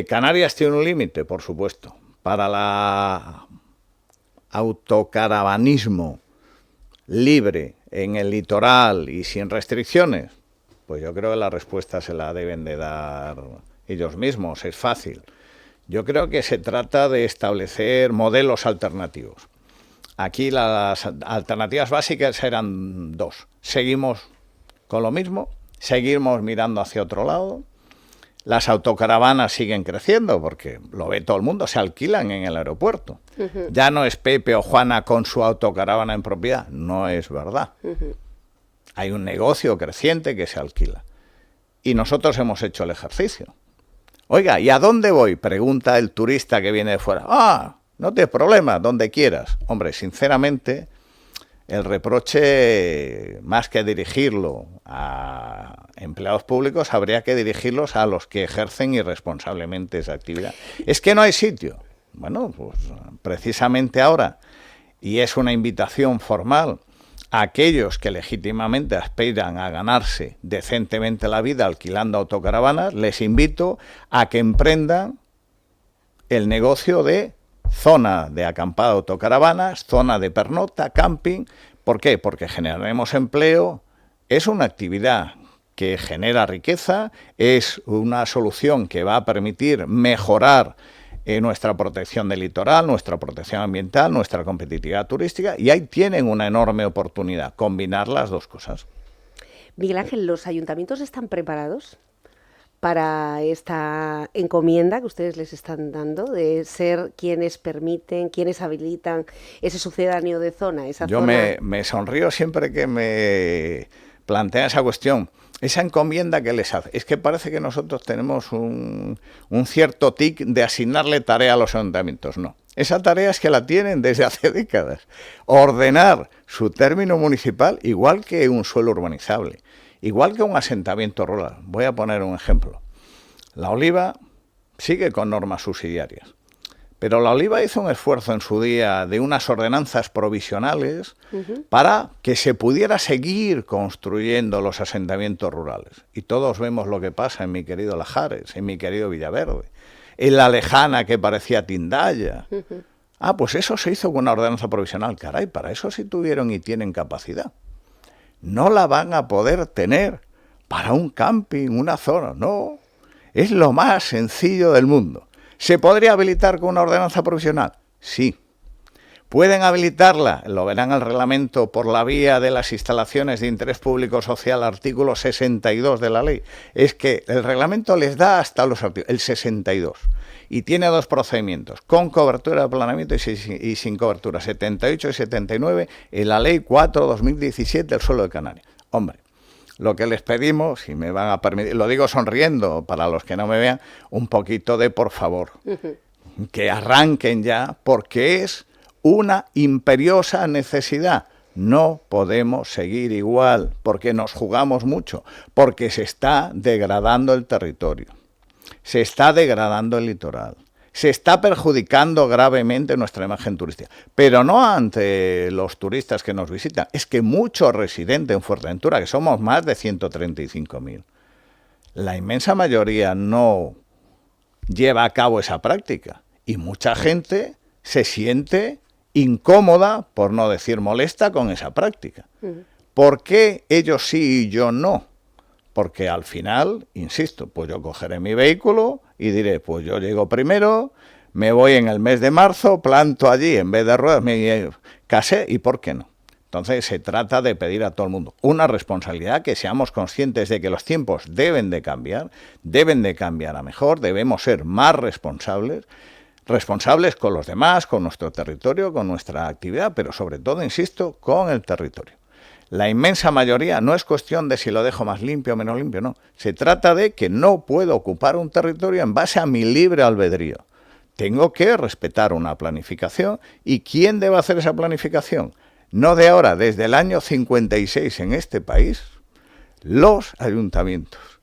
¿Canarias tiene un límite? Por supuesto. Para la autocaravanismo libre en el litoral y sin restricciones, pues yo creo que la respuesta se la deben de dar ellos mismos, es fácil. Yo creo que se trata de establecer modelos alternativos. Aquí las alternativas básicas eran dos. Seguimos con lo mismo, seguimos mirando hacia otro lado. Las autocaravanas siguen creciendo porque lo ve todo el mundo, se alquilan en el aeropuerto. Ya no es Pepe o Juana con su autocaravana en propiedad, no es verdad. Hay un negocio creciente que se alquila. Y nosotros hemos hecho el ejercicio. Oiga, ¿y a dónde voy? Pregunta el turista que viene de fuera. Ah, no tienes problema, donde quieras. Hombre, sinceramente, el reproche, más que dirigirlo a empleados públicos, habría que dirigirlos a los que ejercen irresponsablemente esa actividad. Es que no hay sitio. Bueno, pues precisamente ahora, y es una invitación formal a aquellos que legítimamente aspiran a ganarse decentemente la vida alquilando autocaravanas, les invito a que emprendan el negocio de zona de acampada autocaravanas, zona de pernocta, camping. ¿Por qué? Porque generaremos empleo, es una actividad que genera riqueza, es una solución que va a permitir mejorar nuestra protección del litoral, nuestra protección ambiental, nuestra competitividad turística, y ahí tienen una enorme oportunidad, combinar las dos cosas. Miguel Ángel, ¿los ayuntamientos están preparados para esta encomienda que ustedes les están dando de ser quienes permiten, quienes habilitan ese sucedáneo de zona? Yo me sonrío siempre que me plantean esa cuestión. Esa encomienda que les hace, es que parece que nosotros tenemos un cierto tic de asignarle tarea a los ayuntamientos. No, esa tarea es que la tienen desde hace décadas. Ordenar su término municipal igual que un suelo urbanizable, igual que un asentamiento rural. Voy a poner un ejemplo. La Oliva sigue con normas subsidiarias, pero la Oliva hizo un esfuerzo en su día de unas ordenanzas provisionales para que se pudiera seguir construyendo los asentamientos rurales. Y todos vemos lo que pasa en mi querido Lajares, en mi querido Villaverde, en la lejana que parecía Tindaya. Ah, pues eso se hizo con una ordenanza provisional. Caray, para eso sí tuvieron y tienen capacidad. No la van a poder tener para un camping, una zona, no. Es lo más sencillo del mundo. ¿Se podría habilitar con una ordenanza provisional? Sí. ¿Pueden habilitarla? Lo verán el reglamento por la vía de las instalaciones de interés público social, artículo 62 de la ley. Es que el reglamento les da hasta los artículos, el 62. Y tiene dos procedimientos, con cobertura de planeamiento y sin cobertura, 78 y 79, en la ley 4/2017 del suelo de Canarias. Hombre, lo que les pedimos, si me van a permitir, lo digo sonriendo para los que no me vean, un poquito de por favor, que arranquen ya, porque es una imperiosa necesidad. No podemos seguir igual, porque nos jugamos mucho, porque se está degradando el territorio, se está degradando el litoral, se está perjudicando gravemente nuestra imagen turística, pero no ante los turistas que nos visitan, es que muchos residentes en Fuerteventura, que somos más de 135.000, la inmensa mayoría no lleva a cabo esa práctica y mucha gente se siente incómoda, por no decir molesta, con esa práctica. ¿Por qué ellos sí y yo no? Porque al final, insisto, pues yo cogeré mi vehículo y diré, pues yo llego primero, me voy en el mes de marzo, planto allí, en vez de ruedas, me casé, ¿y por qué no? Entonces se trata de pedir a todo el mundo una responsabilidad, que seamos conscientes de que los tiempos deben de cambiar a mejor, debemos ser más responsables con los demás, con nuestro territorio, con nuestra actividad, pero sobre todo, insisto, con el territorio. La inmensa mayoría no es cuestión de si lo dejo más limpio o menos limpio, no. Se trata de que no puedo ocupar un territorio en base a mi libre albedrío. Tengo que respetar una planificación. ¿Y quién debe hacer esa planificación? No de ahora, desde el año 56 en este país, los ayuntamientos.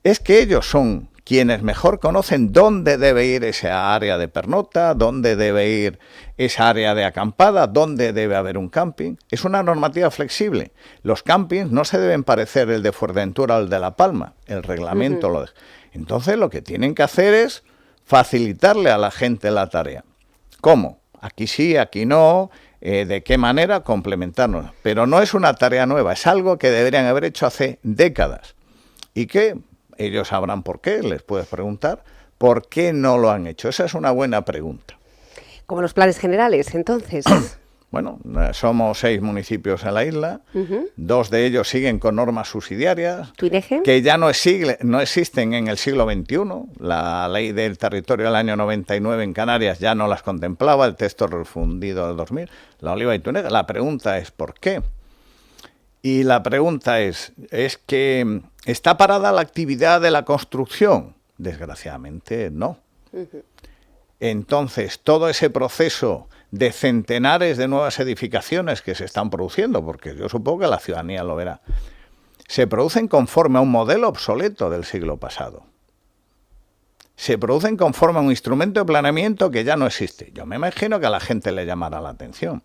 Es que ellos son quienes mejor conocen dónde debe ir esa área de pernota, dónde debe ir esa área de acampada, dónde debe haber un camping. Es una normativa flexible. Los campings no se deben parecer el de Fuerteventura o el de La Palma. El reglamento lo deja. Entonces lo que tienen que hacer es facilitarle a la gente la tarea. ¿Cómo? Aquí sí, aquí no. ¿De qué manera? Complementarnos. Pero no es una tarea nueva, es algo que deberían haber hecho hace décadas. Y que ellos sabrán por qué, les puedes preguntar, ¿por qué no lo han hecho? Esa es una buena pregunta. Como los planes generales, entonces. Bueno, somos 6 municipios en la isla, 2 de ellos siguen con normas subsidiarias, ¿Tuineje? que ya no existen en el siglo XXI. La ley del territorio del año 99 en Canarias ya no las contemplaba, el texto refundido del 2000, la Oliva y Tuineje. La pregunta es ¿por qué? Y la pregunta es que ¿está parada la actividad de la construcción? Desgraciadamente no. Entonces, todo ese proceso de centenares de nuevas edificaciones que se están produciendo, porque yo supongo que la ciudadanía lo verá, se producen conforme a un modelo obsoleto del siglo pasado. Se producen conforme a un instrumento de planeamiento que ya no existe. Yo me imagino que a la gente le llamará la atención.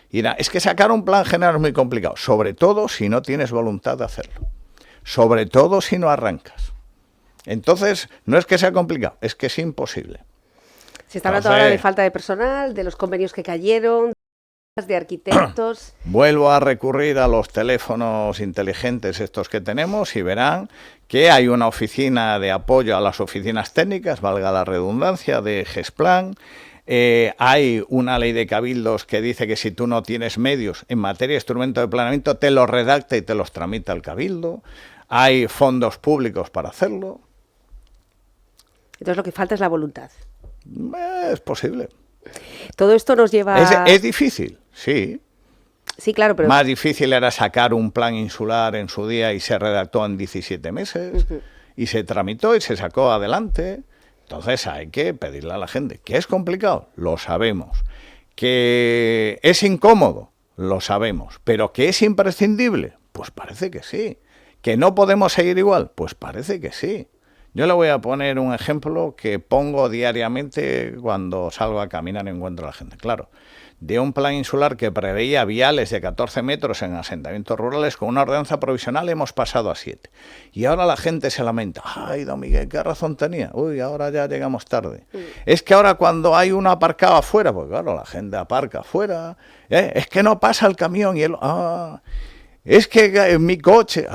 Y dirá, es que sacar un plan general es muy complicado, sobre todo si no tienes voluntad de hacerlo, sobre todo si no arrancas. Entonces, no es que sea complicado, es que es imposible. Se está hablando ahora de falta de personal, de los convenios que cayeron, de arquitectos. Vuelvo a recurrir a los teléfonos inteligentes estos que tenemos y verán que hay una oficina de apoyo a las oficinas técnicas, valga la redundancia, de GESPLAN. Hay una ley de cabildos que dice que si tú no tienes medios en materia de instrumento de planeamiento, te los redacta y te los tramita el cabildo. Hay fondos públicos para hacerlo. Entonces lo que falta es la voluntad. Es posible. Todo esto nos lleva... Es difícil, sí. Sí, claro, pero... Más difícil era sacar un plan insular en su día y se redactó en 17 meses y se tramitó y se sacó adelante. Entonces hay que pedirle a la gente. ¿Que es complicado? Lo sabemos. ¿Que es incómodo? Lo sabemos. ¿Pero que es imprescindible? Pues parece que sí. ¿Que no podemos seguir igual? Pues parece que sí. Yo le voy a poner un ejemplo que pongo diariamente cuando salgo a caminar y encuentro a la gente. Claro, de un plan insular que preveía viales de 14 metros en asentamientos rurales, con una ordenanza provisional hemos pasado a 7. Y ahora la gente se lamenta. Ay, don Miguel, ¿qué razón tenía? Uy, ahora ya llegamos tarde. Es que ahora cuando hay uno aparcado afuera, pues claro, la gente aparca afuera. Es que no pasa el camión y él... es que mi coche...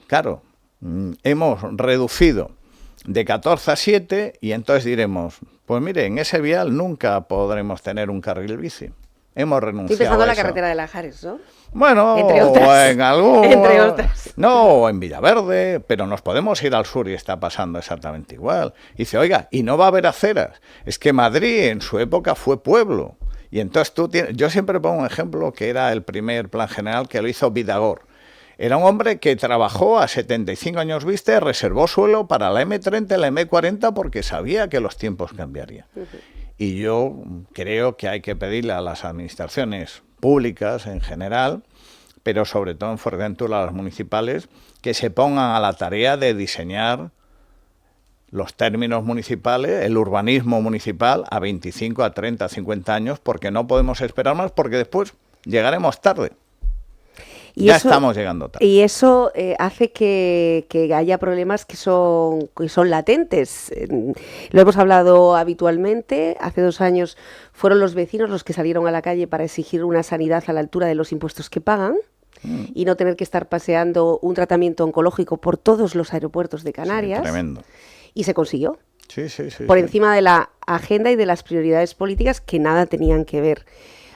Claro, hemos reducido de 14 a 7 y entonces diremos, pues mire, en ese vial nunca podremos tener un carril bici. Hemos renunciado. Estoy pensando a en la eso. carretera de Lajares, ¿no? Bueno, entre otras, o en algún... entre otras. No, o en Villaverde, pero nos podemos ir al sur y está pasando exactamente igual. Y dice, oiga, y no va a haber aceras. Es que Madrid en su época fue pueblo. Y entonces yo siempre pongo un ejemplo que era el primer plan general que lo hizo Vidagor. Era un hombre que trabajó a 75 años vista y reservó suelo para la M30 y la M40 porque sabía que los tiempos cambiarían. Y yo creo que hay que pedirle a las administraciones públicas en general, pero sobre todo en Fuerteventura a las municipales, que se pongan a la tarea de diseñar los términos municipales, el urbanismo municipal a 25, a 30, a 50 años, porque no podemos esperar más, porque después llegaremos tarde. Ya estamos llegando tarde. Y eso hace que haya problemas que son latentes. Lo hemos hablado habitualmente. Hace 2 años fueron los vecinos los que salieron a la calle para exigir una sanidad a la altura de los impuestos que pagan y no tener que estar paseando un tratamiento oncológico por todos los aeropuertos de Canarias. Sí, tremendo. Y se consiguió. Sí, por encima de la agenda y de las prioridades políticas que nada tenían que ver.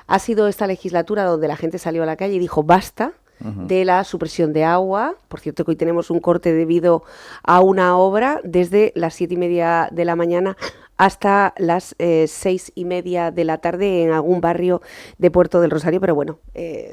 Ha sido esta legislatura donde la gente salió a la calle y dijo basta de la supresión de agua. Por cierto que hoy tenemos un corte debido a una obra desde las 7:30 de la mañana hasta las 6:30 de la tarde en algún barrio de Puerto del Rosario, pero bueno,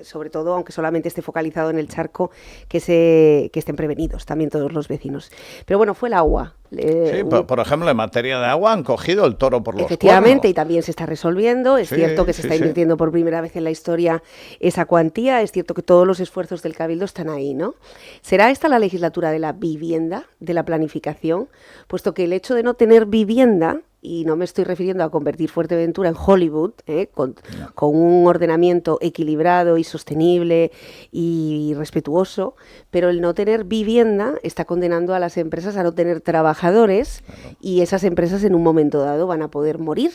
sobre todo, aunque solamente esté focalizado en el charco, que estén prevenidos también todos los vecinos. Pero bueno, fue el agua. Sí, por ejemplo, en materia de agua han cogido el toro por los efectivamente, cuernos. Y también se está resolviendo. Es cierto que se está invirtiendo por primera vez en la historia esa cuantía. Es cierto que todos los esfuerzos del Cabildo están ahí, ¿no? ¿Será esta la legislatura de la vivienda, de la planificación? Puesto que el hecho de no tener vivienda, y no me estoy refiriendo a convertir Fuerteventura en Hollywood, con un ordenamiento equilibrado y sostenible y respetuoso, pero el no tener vivienda está condenando a las empresas a no tener trabajadores, y esas empresas en un momento dado van a poder morir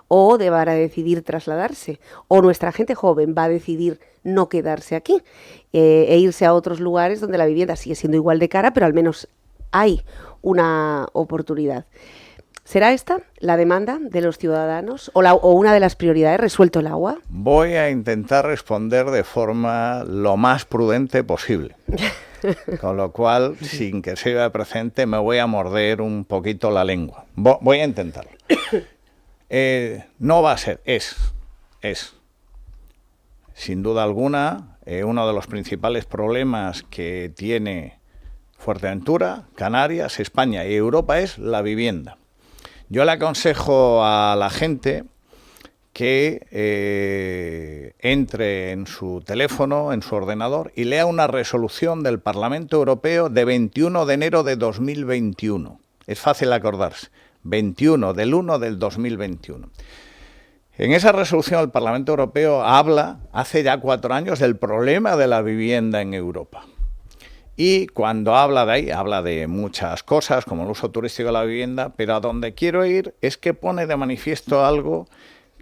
o van a decidir trasladarse, o nuestra gente joven va a decidir no quedarse aquí e irse a otros lugares donde la vivienda sigue siendo igual de cara, pero al menos hay una oportunidad. ¿Será esta la demanda de los ciudadanos o una de las prioridades, resuelto el agua? Voy a intentar responder de forma lo más prudente posible. Con lo cual, sin que se vea presente, me voy a morder un poquito la lengua. Voy a intentarlo. No va a ser, es. Sin duda alguna, uno de los principales problemas que tiene Fuerteventura, Canarias, España y Europa es la vivienda. Yo le aconsejo a la gente que entre en su teléfono, en su ordenador, y lea una resolución del Parlamento Europeo de 21 de enero de 2021. Es fácil acordarse. 21 del 1 del 2021. En esa resolución el Parlamento Europeo habla, hace ya 4 años, del problema de la vivienda en Europa. Y cuando habla de ahí, habla de muchas cosas, como el uso turístico de la vivienda, pero a donde quiero ir es que pone de manifiesto algo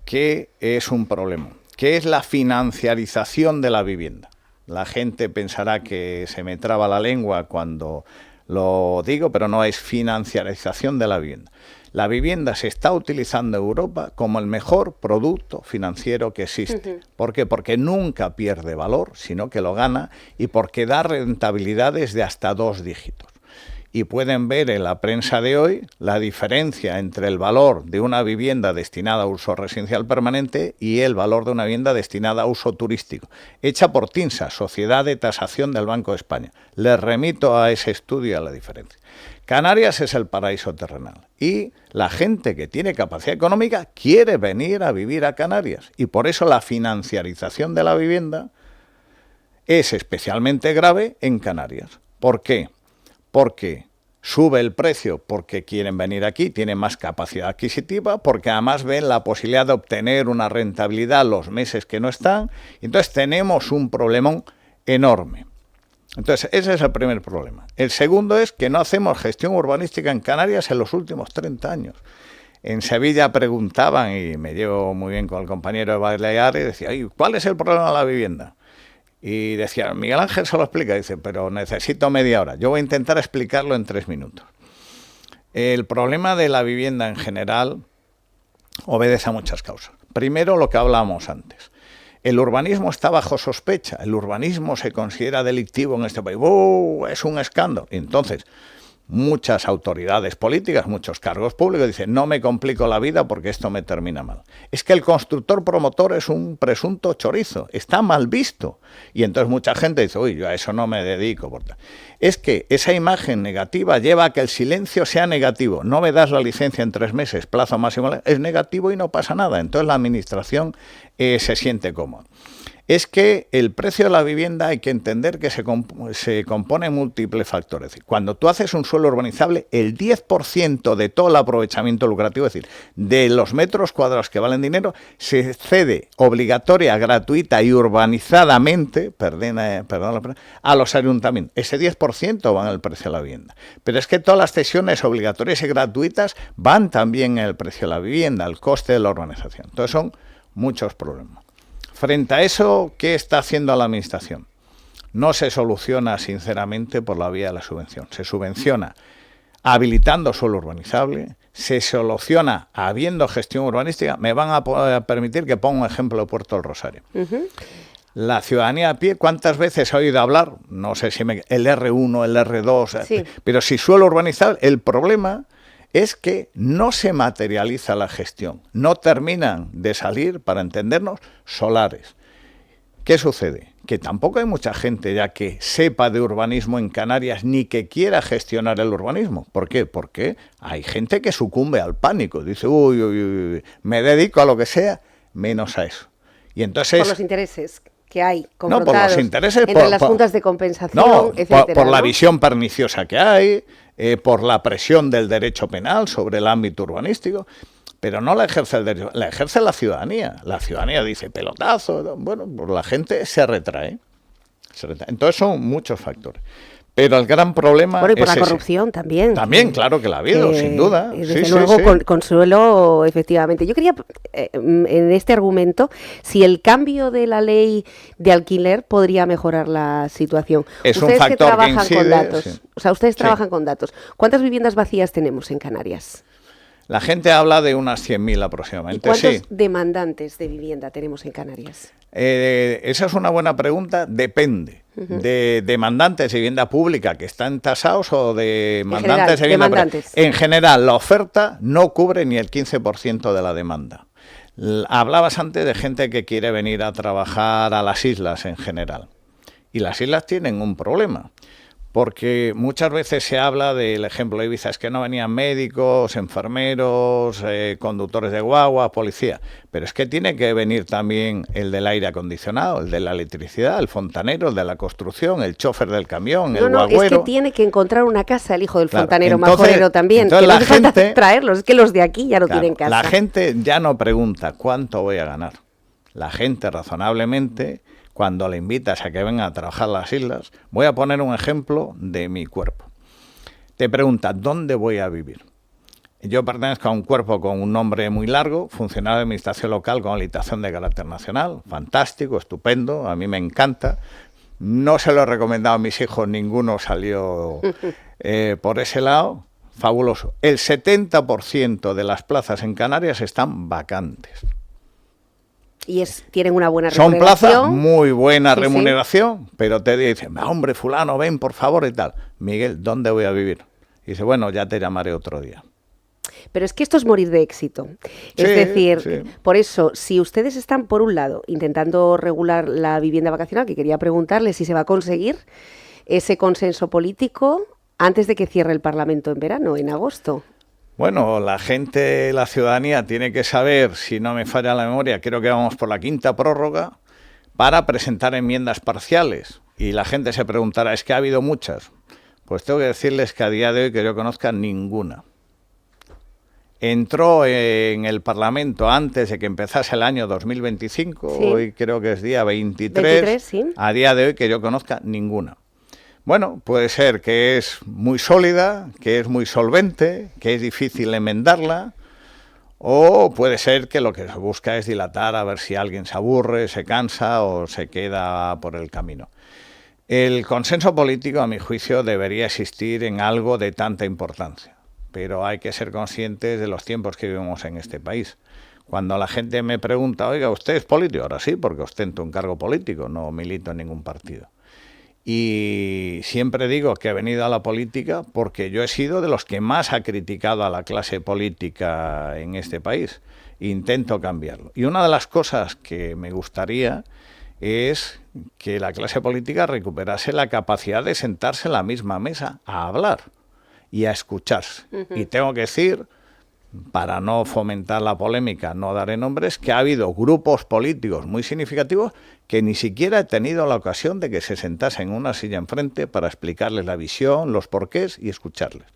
que es un problema, que es la financiarización de la vivienda. La gente pensará que se me traba la lengua cuando lo digo, pero no es financiarización de la vivienda. La vivienda se está utilizando en Europa como el mejor producto financiero que existe. ¿Por qué? Porque nunca pierde valor, sino que lo gana, y porque da rentabilidades de hasta 2 dígitos. Y pueden ver en la prensa de hoy la diferencia entre el valor de una vivienda destinada a uso residencial permanente y el valor de una vivienda destinada a uso turístico, hecha por TINSA, Sociedad de Tasación del Banco de España. Les remito a ese estudio y a la diferencia. Canarias es el paraíso terrenal y la gente que tiene capacidad económica quiere venir a vivir a Canarias, y por eso la financiarización de la vivienda es especialmente grave en Canarias. ¿Por qué? Porque sube el precio porque quieren venir aquí, tienen más capacidad adquisitiva, porque además ven la posibilidad de obtener una rentabilidad los meses que no están. Entonces tenemos un problemón enorme. Entonces ese es el primer problema. El segundo es que no hacemos gestión urbanística en Canarias en los últimos 30 años. En Sevilla preguntaban, y me llevo muy bien con el compañero de Baleares, decía, ¿cuál es el problema de la vivienda? Y decía, Miguel Ángel se lo explica, dice, pero necesito media hora. Yo voy a intentar explicarlo en 3 minutos. El problema de la vivienda en general obedece a muchas causas. Primero, lo que hablábamos antes. El urbanismo está bajo sospecha. El urbanismo se considera delictivo en este país. Es un escándalo. Entonces, muchas autoridades políticas, muchos cargos públicos dicen, no me complico la vida porque esto me termina mal. Es que el constructor promotor es un presunto chorizo, está mal visto. Y entonces mucha gente dice, yo a eso no me dedico. Es que esa imagen negativa lleva a que el silencio sea negativo. No me das la licencia en 3 meses, plazo máximo, es negativo y no pasa nada. Entonces la administración se siente cómoda. es que el precio de la vivienda hay que entender que se compone de múltiples factores. Cuando tú haces un suelo urbanizable, el 10% de todo el aprovechamiento lucrativo, es decir, de los metros cuadrados que valen dinero, se cede obligatoria, gratuita y urbanizadamente, a los ayuntamientos. Ese 10% va en el precio de la vivienda. Pero es que todas las cesiones obligatorias y gratuitas van también en el precio de la vivienda, el coste de la urbanización. Entonces son muchos problemas. Frente a eso, ¿qué está haciendo la Administración? No se soluciona, sinceramente, por la vía de la subvención. Se subvenciona habilitando suelo urbanizable, se soluciona habiendo gestión urbanística. Me van a permitir que ponga un ejemplo de Puerto del Rosario. La ciudadanía a pie, ¿cuántas veces ha oído hablar? No sé si el R1, el R2, sí. Pero si suelo urbanizable, el problema es que no se materializa la gestión, no terminan de salir, para entendernos, solares. ¿Qué sucede? Que tampoco hay mucha gente ya que sepa de urbanismo en Canarias ni que quiera gestionar el urbanismo. ¿Por qué? Porque hay gente que sucumbe al pánico, dice, uy, me dedico a lo que sea, menos a eso. Y entonces, por los intereses que hay confrontados, no, por los intereses, entre las juntas de compensación, no, etcétera, por la visión perniciosa que hay, por la presión del derecho penal sobre el ámbito urbanístico, pero no la ejerce el derecho, la ejerce la ciudadanía. La ciudadanía dice pelotazo, bueno, pues la gente se retrae. Entonces son muchos factores. Pero el gran problema y por es la corrupción también. También, claro que la ha habido, sin duda. Desde luego, Consuelo, efectivamente. Yo quería, en este argumento, si el cambio de la ley de alquiler podría mejorar la situación. Es ustedes un factor que trabajan que incide, con datos, sí. O sea, ustedes trabajan con datos. ¿Cuántas viviendas vacías tenemos en Canarias? La gente habla de unas 100.000 aproximadamente. ¿Y cuántos demandantes de vivienda tenemos en Canarias? Esa es una buena pregunta. Depende de demandantes de vivienda pública que están tasados o de demandantes de vivienda privada. En general, la oferta no cubre ni el 15% de la demanda. Hablabas antes de gente que quiere venir a trabajar a las islas en general. Y las islas tienen un problema. Porque muchas veces se habla del ejemplo de Ibiza, es que no venían médicos, enfermeros, conductores de guagua, policía. Pero es que tiene que venir también el del aire acondicionado, el de la electricidad, el fontanero, el de la construcción, el chofer del camión, el guagüero. Es que tiene que encontrar una casa el hijo del fontanero, majorero también. Entonces, que no hace falta traerlos, es que los de aquí ya no tienen casa. La gente ya no pregunta cuánto voy a ganar. La gente razonablemente, cuando le invitas a que venga a trabajar las islas, voy a poner un ejemplo de mi cuerpo. Te pregunta, ¿dónde voy a vivir? Yo pertenezco a un cuerpo con un nombre muy largo, funcionario de administración local con habilitación de carácter nacional, fantástico, estupendo, a mí me encanta. No se lo he recomendado a mis hijos, ninguno salió por ese lado, fabuloso. El 70% de las plazas en Canarias están vacantes. Y tienen una buena remuneración. Son plazas, muy buena remuneración, pero te dicen, hombre, fulano, ven por favor y tal. Miguel, ¿dónde voy a vivir? Y dice, bueno, ya te llamaré otro día. Pero es que esto es morir de éxito. Es decir, por eso, si ustedes están, por un lado, intentando regular la vivienda vacacional, que quería preguntarle si se va a conseguir ese consenso político antes de que cierre el Parlamento en verano, en agosto. Bueno, la gente, la ciudadanía tiene que saber, si no me falla la memoria, creo que vamos por la 5ª prórroga, para presentar enmiendas parciales. Y la gente se preguntará, ¿es que ha habido muchas? Pues tengo que decirles que a día de hoy, que yo conozca, ninguna. Entró en el Parlamento antes de que empezase el año 2025, hoy creo que es día 23, a día de hoy, que yo conozca, ninguna. Bueno, puede ser que es muy sólida, que es muy solvente, que es difícil enmendarla, o puede ser que lo que se busca es dilatar a ver si alguien se aburre, se cansa o se queda por el camino. El consenso político, a mi juicio, debería existir en algo de tanta importancia, pero hay que ser conscientes de los tiempos que vivimos en este país. Cuando la gente me pregunta, oiga, ¿usted es político? Ahora sí, porque ostento un cargo político, no milito en ningún partido. Y siempre digo que he venido a la política porque yo he sido de los que más ha criticado a la clase política en este país. Intento cambiarlo. Y una de las cosas que me gustaría es que la clase política recuperase la capacidad de sentarse en la misma mesa a hablar y a escucharse. Y tengo que decir, para no fomentar la polémica, no daré nombres, que ha habido grupos políticos muy significativos que ni siquiera he tenido la ocasión de que se sentasen en una silla enfrente para explicarles la visión, los porqués y escucharles.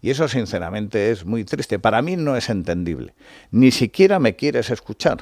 Y eso, sinceramente, es muy triste. Para mí no es entendible. Ni siquiera me quieres escuchar.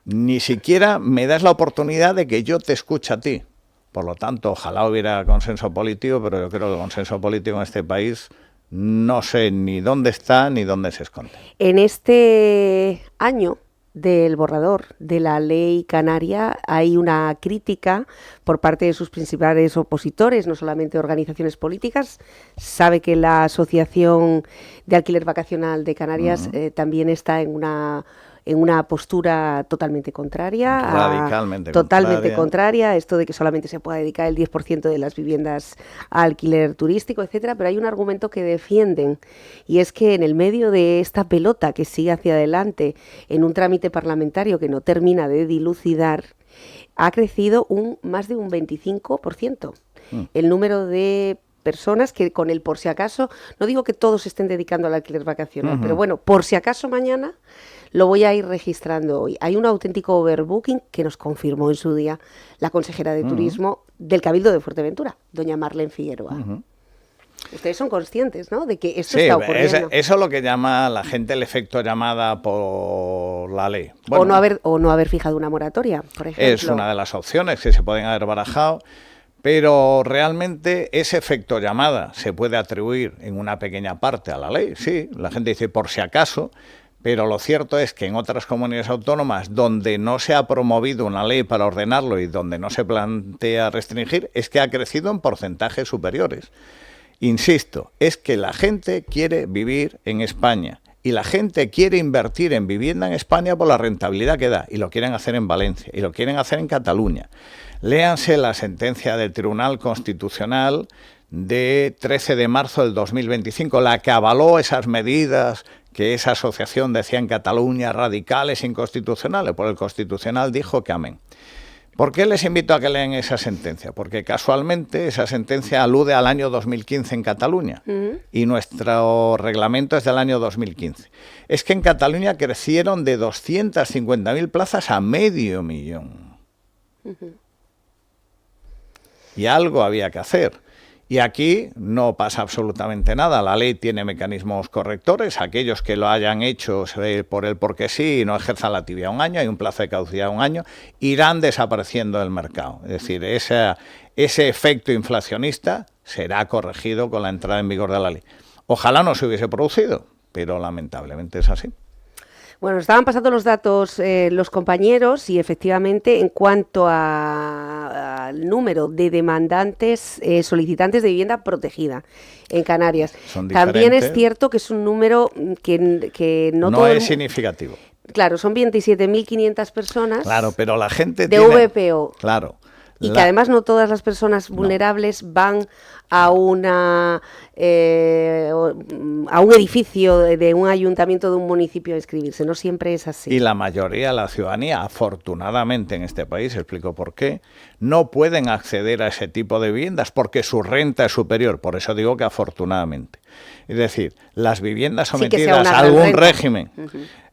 Ni siquiera me das la oportunidad de que yo te escuche a ti. Por lo tanto, ojalá hubiera consenso político, pero yo creo que el consenso político en este país no sé ni dónde está ni dónde se esconde. En este año del borrador de la ley canaria hay una crítica por parte de sus principales opositores, no solamente organizaciones políticas. Sabe que la Asociación de Alquiler Vacacional de Canarias también está en una postura totalmente contraria. Totalmente contraria a esto de que solamente se pueda dedicar el 10% de las viviendas a alquiler turístico, etcétera, pero hay un argumento que defienden, y es que en el medio de esta pelota que sigue hacia adelante en un trámite parlamentario que no termina de dilucidar, ha crecido más de un 25% el número de personas que con el por si acaso, no digo que todos se estén dedicando al alquiler vacacional, pero bueno, por si acaso mañana lo voy a ir registrando hoy. Hay un auténtico overbooking que nos confirmó en su día la consejera de Turismo del Cabildo de Fuerteventura, doña Marlene Figueroa. Ustedes son conscientes, ¿no?, de que esto está ocurriendo. Eso es lo que llama la gente el efecto llamada por la ley. Bueno, o no haber fijado una moratoria, por ejemplo. Es una de las opciones que se pueden haber barajado. Pero realmente ese efecto llamada se puede atribuir en una pequeña parte a la ley. Sí, la gente dice por si acaso, pero lo cierto es que en otras comunidades autónomas donde no se ha promovido una ley para ordenarlo y donde no se plantea restringir, es que ha crecido en porcentajes superiores. Insisto, es que la gente quiere vivir en España y la gente quiere invertir en vivienda en España por la rentabilidad que da, y lo quieren hacer en Valencia y lo quieren hacer en Cataluña. Léanse la sentencia del Tribunal Constitucional de 13 de marzo del 2025, la que avaló esas medidas que esa asociación decía en Cataluña radicales e inconstitucionales. Pues el Constitucional dijo que amén. ¿Por qué les invito a que lean esa sentencia? Porque casualmente esa sentencia alude al año 2015 en Cataluña y nuestro reglamento es del año 2015. Es que en Cataluña crecieron de 250.000 plazas a 500.000. Y algo había que hacer. Y aquí no pasa absolutamente nada. La ley tiene mecanismos correctores. Aquellos que lo hayan hecho por el porque sí y no ejerzan la tibia un año, hay un plazo de caducidad un año, irán desapareciendo del mercado. Es decir, ese efecto inflacionista será corregido con la entrada en vigor de la ley. Ojalá no se hubiese producido, pero lamentablemente es así. Bueno, estaban pasando los datos los compañeros y efectivamente en cuanto al número de demandantes, solicitantes de vivienda protegida en Canarias, también es cierto que es un número que no es significativo. Claro, son 27.500 personas. Claro, pero la gente de VPO. Claro. Y que además no todas las personas vulnerables van a un edificio de un ayuntamiento de un municipio a inscribirse, no siempre es así. Y la mayoría de la ciudadanía, afortunadamente en este país, explico por qué, no pueden acceder a ese tipo de viviendas porque su renta es superior, por eso digo que afortunadamente. Es decir, las viviendas sometidas a algún régimen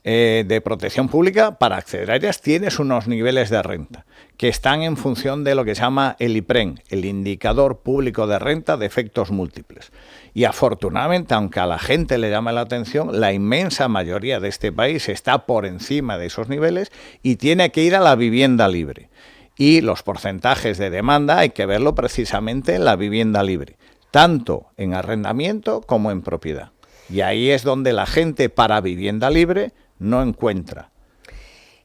de protección pública, para acceder a ellas tienes unos niveles de renta que están en función de lo que se llama el IPREN, el Indicador Público de Renta de Efectos Múltiples. Y afortunadamente, aunque a la gente le llame la atención, la inmensa mayoría de este país está por encima de esos niveles y tiene que ir a la vivienda libre. Y los porcentajes de demanda hay que verlo precisamente en la vivienda libre, tanto en arrendamiento como en propiedad. Y ahí es donde la gente para vivienda libre no encuentra.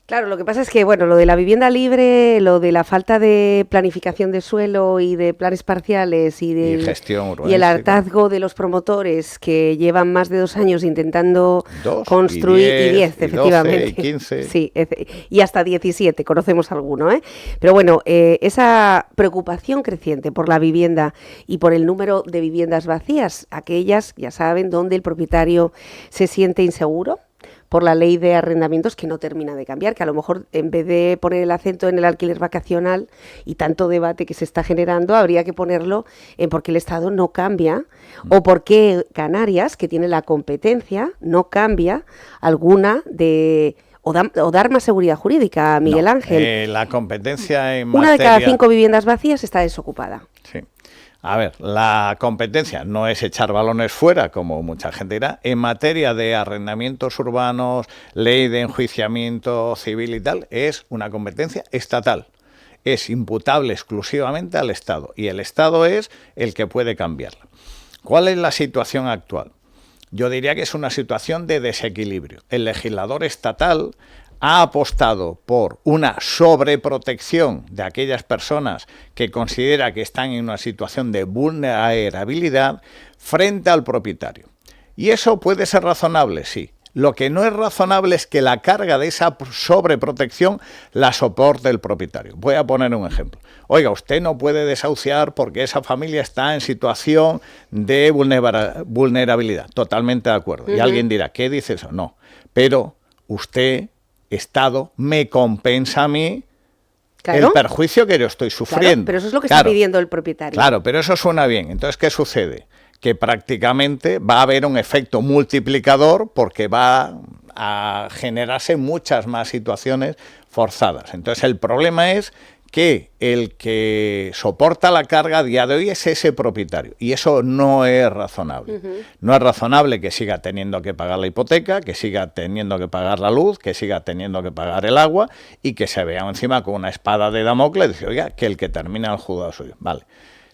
Claro, lo que pasa es que, bueno, lo de la vivienda libre, lo de la falta de planificación de suelo y de planes parciales y gestión urbanística, y el hartazgo de los promotores que llevan más de 2 años intentando construir, y 10 efectivamente. 12, y 15. Sí, y hasta 17, conocemos alguno, ¿eh? Pero bueno, esa preocupación creciente por la vivienda y por el número de viviendas vacías, aquellas, ya saben, donde el propietario se siente inseguro por la ley de arrendamientos que no termina de cambiar, que a lo mejor en vez de poner el acento en el alquiler vacacional y tanto debate que se está generando, habría que ponerlo en por qué el Estado no cambia o por qué Canarias, que tiene la competencia, no cambia alguna de... O dar más seguridad jurídica, Miguel Ángel. La competencia en Una de cada 5 viviendas vacías está desocupada. Sí. A ver, la competencia no es echar balones fuera, como mucha gente dirá. En materia de arrendamientos urbanos, ley de enjuiciamiento civil y tal, es una competencia estatal. Es imputable exclusivamente al Estado. Y el Estado es el que puede cambiarla. ¿Cuál es la situación actual? Yo diría que es una situación de desequilibrio. El legislador estatal ha apostado por una sobreprotección de aquellas personas que considera que están en una situación de vulnerabilidad frente al propietario. ¿Y eso puede ser razonable? Sí. Lo que no es razonable es que la carga de esa sobreprotección la soporte el propietario. Voy a poner un ejemplo. Oiga, usted no puede desahuciar porque esa familia está en situación de vulnerabilidad. Totalmente de acuerdo. Y alguien dirá, ¿qué dice eso? No. Pero usted, Estado, me compensa a mí el perjuicio que yo estoy sufriendo. Claro, pero eso es lo que está pidiendo el propietario. Claro, pero eso suena bien. Entonces, ¿qué sucede? Que prácticamente va a haber un efecto multiplicador porque va a generarse muchas más situaciones forzadas. Entonces el problema es que el que soporta la carga a día de hoy es ese propietario y eso no es razonable. No es razonable que siga teniendo que pagar la hipoteca, que siga teniendo que pagar la luz, que siga teniendo que pagar el agua y que se vea encima con una espada de Damocles y dice, oiga, que el que termina el juzgado suyo. Vale.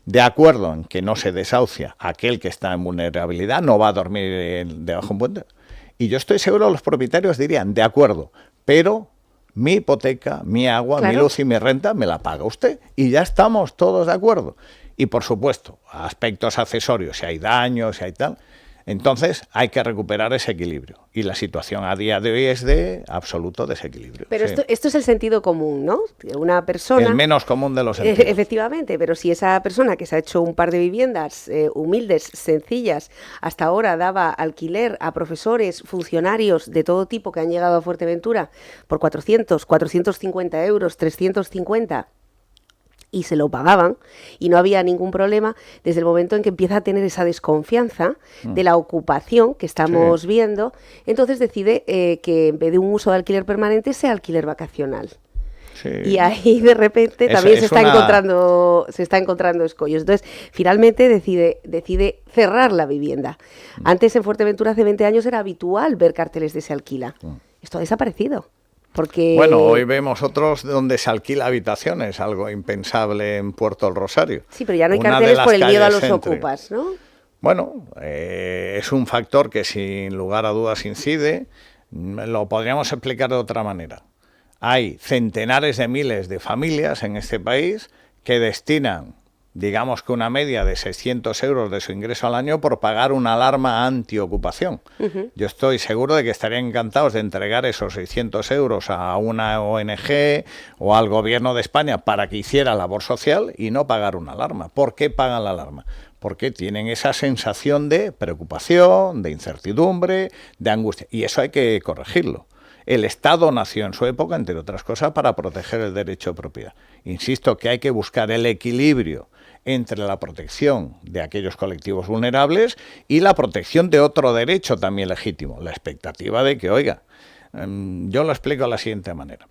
De acuerdo en que no se desahucia aquel que está en vulnerabilidad, no va a dormir debajo de un puente. Y yo estoy seguro que los propietarios dirían, de acuerdo, pero mi hipoteca, mi agua, mi luz y mi renta me la paga usted. Y ya estamos todos de acuerdo. Y por supuesto, aspectos accesorios, si hay daños, si hay tal. Entonces hay que recuperar ese equilibrio y la situación a día de hoy es de absoluto desequilibrio. Pero sí. esto es el sentido común, ¿no? Una persona... El menos común de los sentidos. Efectivamente, pero si esa persona que se ha hecho un par de viviendas humildes, sencillas, hasta ahora daba alquiler a profesores, funcionarios de todo tipo que han llegado a Fuerteventura por 400, 450 euros, 350... y se lo pagaban y no había ningún problema desde el momento en que empieza a tener esa desconfianza de la ocupación que estamos viendo, entonces decide que en vez de un uso de alquiler permanente sea alquiler vacacional. Sí. Y ahí de repente también se está encontrando escollos. Entonces, finalmente decide cerrar la vivienda. Antes en Fuerteventura hace 20 años era habitual ver carteles de se alquila. Esto ha desaparecido. Porque... Bueno, hoy vemos otros donde se alquila habitaciones, algo impensable en Puerto del Rosario. Sí, pero ya no hay carteles por el miedo a los ocupas, ¿no? Bueno, es un factor que sin lugar a dudas incide. Lo podríamos explicar de otra manera. Hay centenares de miles de familias en este país que destinan, digamos que una media de 600 euros de su ingreso al año por pagar una alarma antiocupación. Yo estoy seguro de que estarían encantados de entregar esos 600 euros a una ONG o al gobierno de España para que hiciera labor social y no pagar una alarma. ¿Por qué pagan la alarma? Porque tienen esa sensación de preocupación, de incertidumbre, de angustia. Y eso hay que corregirlo. El Estado nació en su época, entre otras cosas, para proteger el derecho de propiedad. Insisto que hay que buscar el equilibrio entre la protección de aquellos colectivos vulnerables y la protección de otro derecho también legítimo, la expectativa de que, oiga, yo lo explico de la siguiente manera.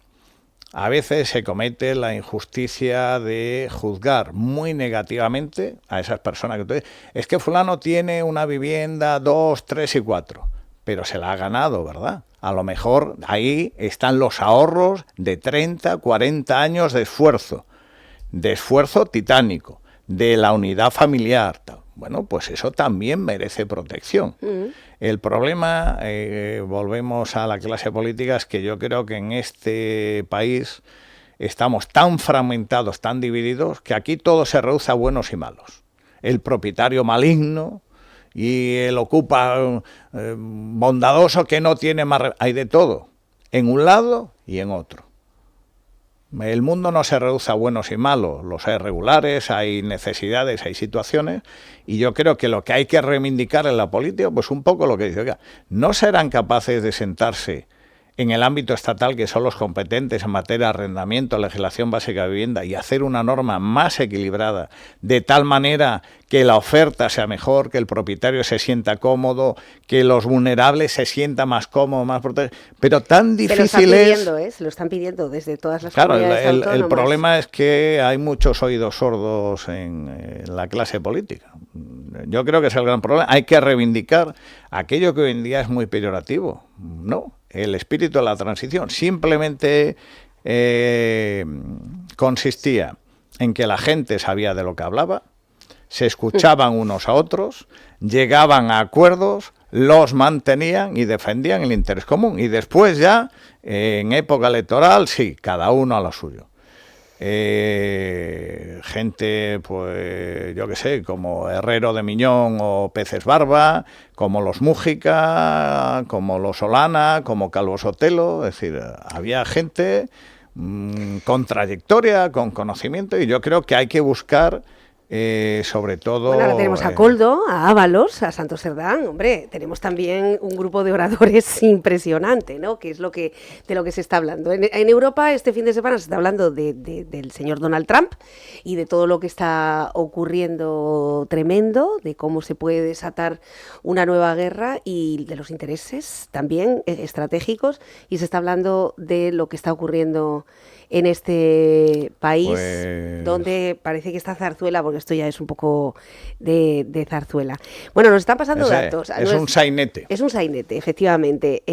A veces se comete la injusticia de juzgar muy negativamente a esas personas que tú dices, es que fulano tiene una vivienda 2, 3 y 4, pero se la ha ganado, ¿verdad? A lo mejor ahí están los ahorros de 30, 40 años de esfuerzo titánico, de la unidad familiar. Bueno, pues eso también merece protección. El problema, volvemos a la clase política, es que yo creo que en este país estamos tan fragmentados, tan divididos, que aquí todo se reduce a buenos y malos. El propietario maligno y el ocupa bondadoso que no tiene más... Hay de todo, en un lado y en otro. El mundo no se reduce a buenos y malos, los hay regulares, hay necesidades, hay situaciones, y yo creo que lo que hay que reivindicar en la política, pues un poco lo que dice, oiga, no serán capaces de sentarse en el ámbito estatal, que son los competentes en materia de arrendamiento, legislación básica de vivienda, y hacer una norma más equilibrada, de tal manera que la oferta sea mejor, que el propietario se sienta cómodo, que los vulnerables se sientan más cómodos, más protegidos. Pero tan difícil es... Se lo están pidiendo desde todas las Claro, comunidades autónomas. el problema es que hay muchos oídos sordos en la clase política. Yo creo que es el gran problema. Hay que reivindicar aquello que hoy en día es muy peyorativo. No, el espíritu de la transición simplemente consistía en que la gente sabía de lo que hablaba, se escuchaban unos a otros, llegaban a acuerdos, los mantenían y defendían el interés común. Y después ya, en época electoral, sí, cada uno a lo suyo. Gente, pues yo qué sé, como Herrero de Miñón o Peces Barba, como los Mújica, como los Solana, como Calvo Sotelo, es decir, había gente con trayectoria, con conocimiento, y yo creo que hay que buscar sobre todo... Bueno, ahora tenemos a Koldo, a Ábalos, a Santos Cerdán, hombre, tenemos también un grupo de oradores impresionante, ¿no? Que es de lo que se está hablando. En Europa este fin de semana se está hablando del señor Donald Trump y de todo lo que está ocurriendo tremendo, de cómo se puede desatar una nueva guerra y de los intereses también estratégicos, y se está hablando de lo que está ocurriendo en este país, pues... donde parece que está Zarzuela, porque esto ya es un poco de Zarzuela. Bueno, nos están pasando datos. Es un sainete. Es un sainete, efectivamente.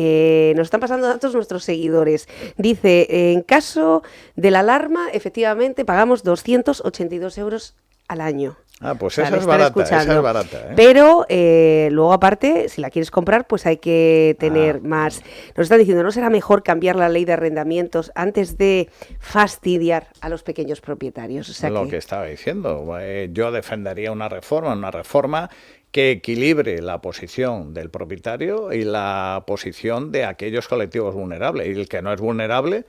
Nos están pasando datos nuestros seguidores. Dice, en caso de la alarma, efectivamente, pagamos 282 euros al año. Ah, pues esa es barata, ¿eh? Pero luego aparte, si la quieres comprar, pues hay que tener más. Nos están diciendo, ¿no será mejor cambiar la ley de arrendamientos antes de fastidiar a los pequeños propietarios? O sea, lo que estaba diciendo, yo defendería una reforma que equilibre la posición del propietario y la posición de aquellos colectivos vulnerables. Y el que no es vulnerable...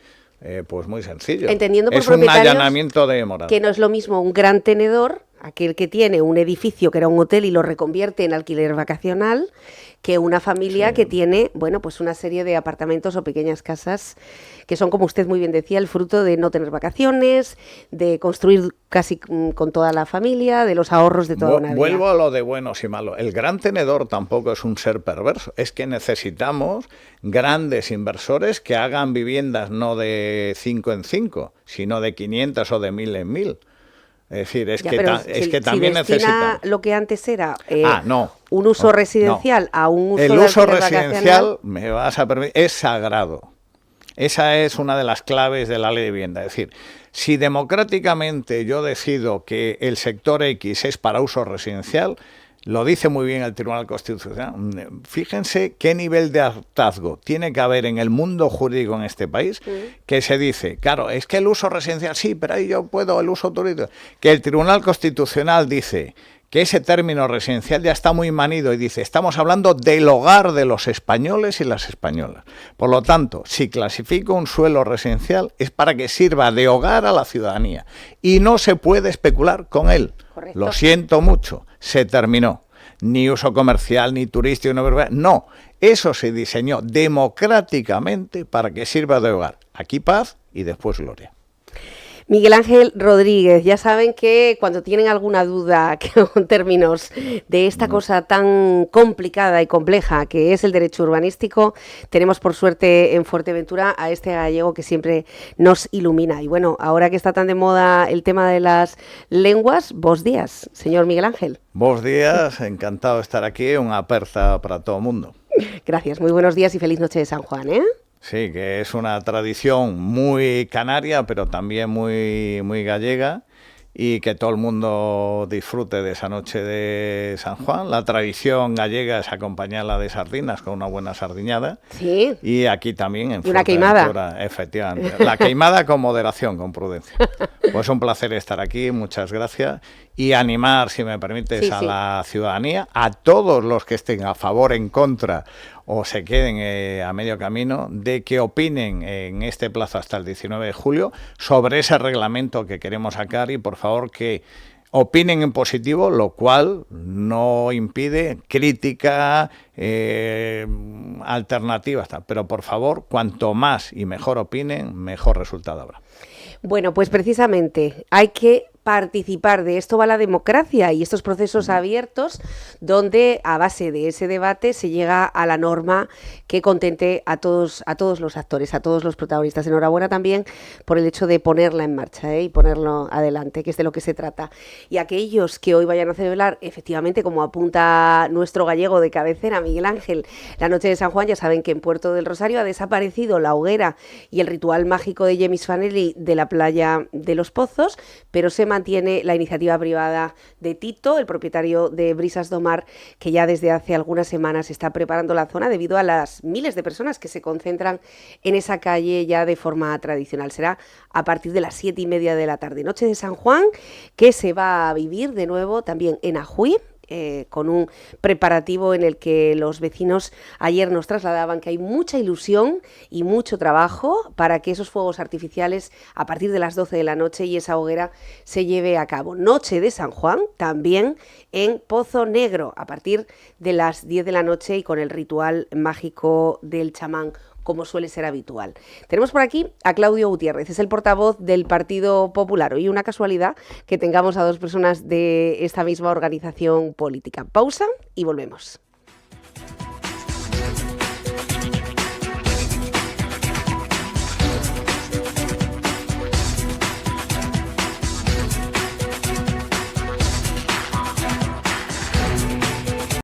pues muy sencillo. Entendiendo por es un allanamiento de morada. Que no es lo mismo un gran tenedor, aquel que tiene un edificio que era un hotel y lo reconvierte en alquiler vacacional, que una familia que tiene, bueno, pues una serie de apartamentos o pequeñas casas que son, como usted muy bien decía, el fruto de no tener vacaciones, de construir casi con toda la familia, de los ahorros de toda una vida. Vuelvo a lo de buenos y malos. El gran tenedor tampoco es un ser perverso. Es que necesitamos grandes inversores que hagan viviendas no de 5 en 5, sino de 500 o de 1000 en 1000. Es decir, es que también necesita lo que antes era un uso residencial a un uso el uso residencial, me vas a permitir, es sagrado. Esa es una de las claves de la ley de vivienda. Es decir, si democráticamente yo decido que el sector X es para uso residencial, lo dice muy bien el Tribunal Constitucional. Fíjense qué nivel de hartazgo tiene que haber en el mundo jurídico en este país, que se dice, claro, es que el uso residencial, sí, pero ahí yo puedo, el uso turístico. Que el Tribunal Constitucional dice que ese término residencial ya está muy manido y dice, estamos hablando del hogar de los españoles y las españolas. Por lo tanto, si clasifico un suelo residencial es para que sirva de hogar a la ciudadanía y no se puede especular con él. Correcto. Lo siento mucho, se terminó. Ni uso comercial, ni turístico, no. Eso se diseñó democráticamente para que sirva de hogar. Aquí paz y después gloria. Miguel Ángel Rodríguez, ya saben que cuando tienen alguna duda con términos de esta cosa tan complicada y compleja que es el derecho urbanístico, tenemos por suerte en Fuerteventura a este gallego que siempre nos ilumina. Y bueno, ahora que está tan de moda el tema de las lenguas, bos días, señor Miguel Ángel. Bos días, encantado de estar aquí, una aperta para todo el mundo. Gracias, muy buenos días y feliz noche de San Juan, ¿eh? Sí, que es una tradición muy canaria, pero también muy gallega, y que todo el mundo disfrute de esa noche de San Juan. La tradición gallega es acompañarla de sardinas con una buena sardiñada. Sí. Y aquí también en una queimada. Efectivamente. La queimada con moderación, con prudencia. Pues un placer estar aquí, muchas gracias. y animar, si me permites, Sí, a sí. la ciudadanía, a todos los que estén a favor, en contra o se queden a medio camino, de que opinen en este plazo hasta el 19 de julio sobre ese reglamento que queremos sacar y por favor que opinen en positivo, lo cual no impide crítica, alternativas, tal. Pero por favor, cuanto más y mejor opinen, mejor resultado habrá. Bueno, pues precisamente hay que participar, de esto va la democracia y estos procesos abiertos donde a base de ese debate se llega a la norma que contente a todos los actores, a todos los protagonistas. Enhorabuena también por el hecho de ponerla en marcha y ponerlo adelante, que es de lo que se trata. Y aquellos que hoy vayan a celebrar, efectivamente, como apunta nuestro gallego de cabecera, Miguel Ángel, la noche de San Juan, ya saben que en Puerto del Rosario ha desaparecido la hoguera y el ritual mágico de James Fanelli de la playa de Los Pozos, pero se mantiene la iniciativa privada de Tito, el propietario de Brisas do Mar, que ya desde hace algunas semanas está preparando la zona debido a las miles de personas que se concentran en esa calle ya de forma tradicional. Será a partir de las 7:30 de la tarde. Noche de San Juan, que se va a vivir de nuevo también en Ajuí, con un preparativo en el que los vecinos ayer nos trasladaban que hay mucha ilusión y mucho trabajo para que esos fuegos artificiales a partir de las 12 de la noche y esa hoguera se lleve a cabo. Noche de San Juan también en Pozo Negro a partir de las 10 de la noche y con el ritual mágico del chamán, como suele ser habitual. Tenemos por aquí a Claudio Gutiérrez, es el portavoz del Partido Popular. Hoy una casualidad que tengamos a dos personas de esta misma organización política. Pausa y volvemos.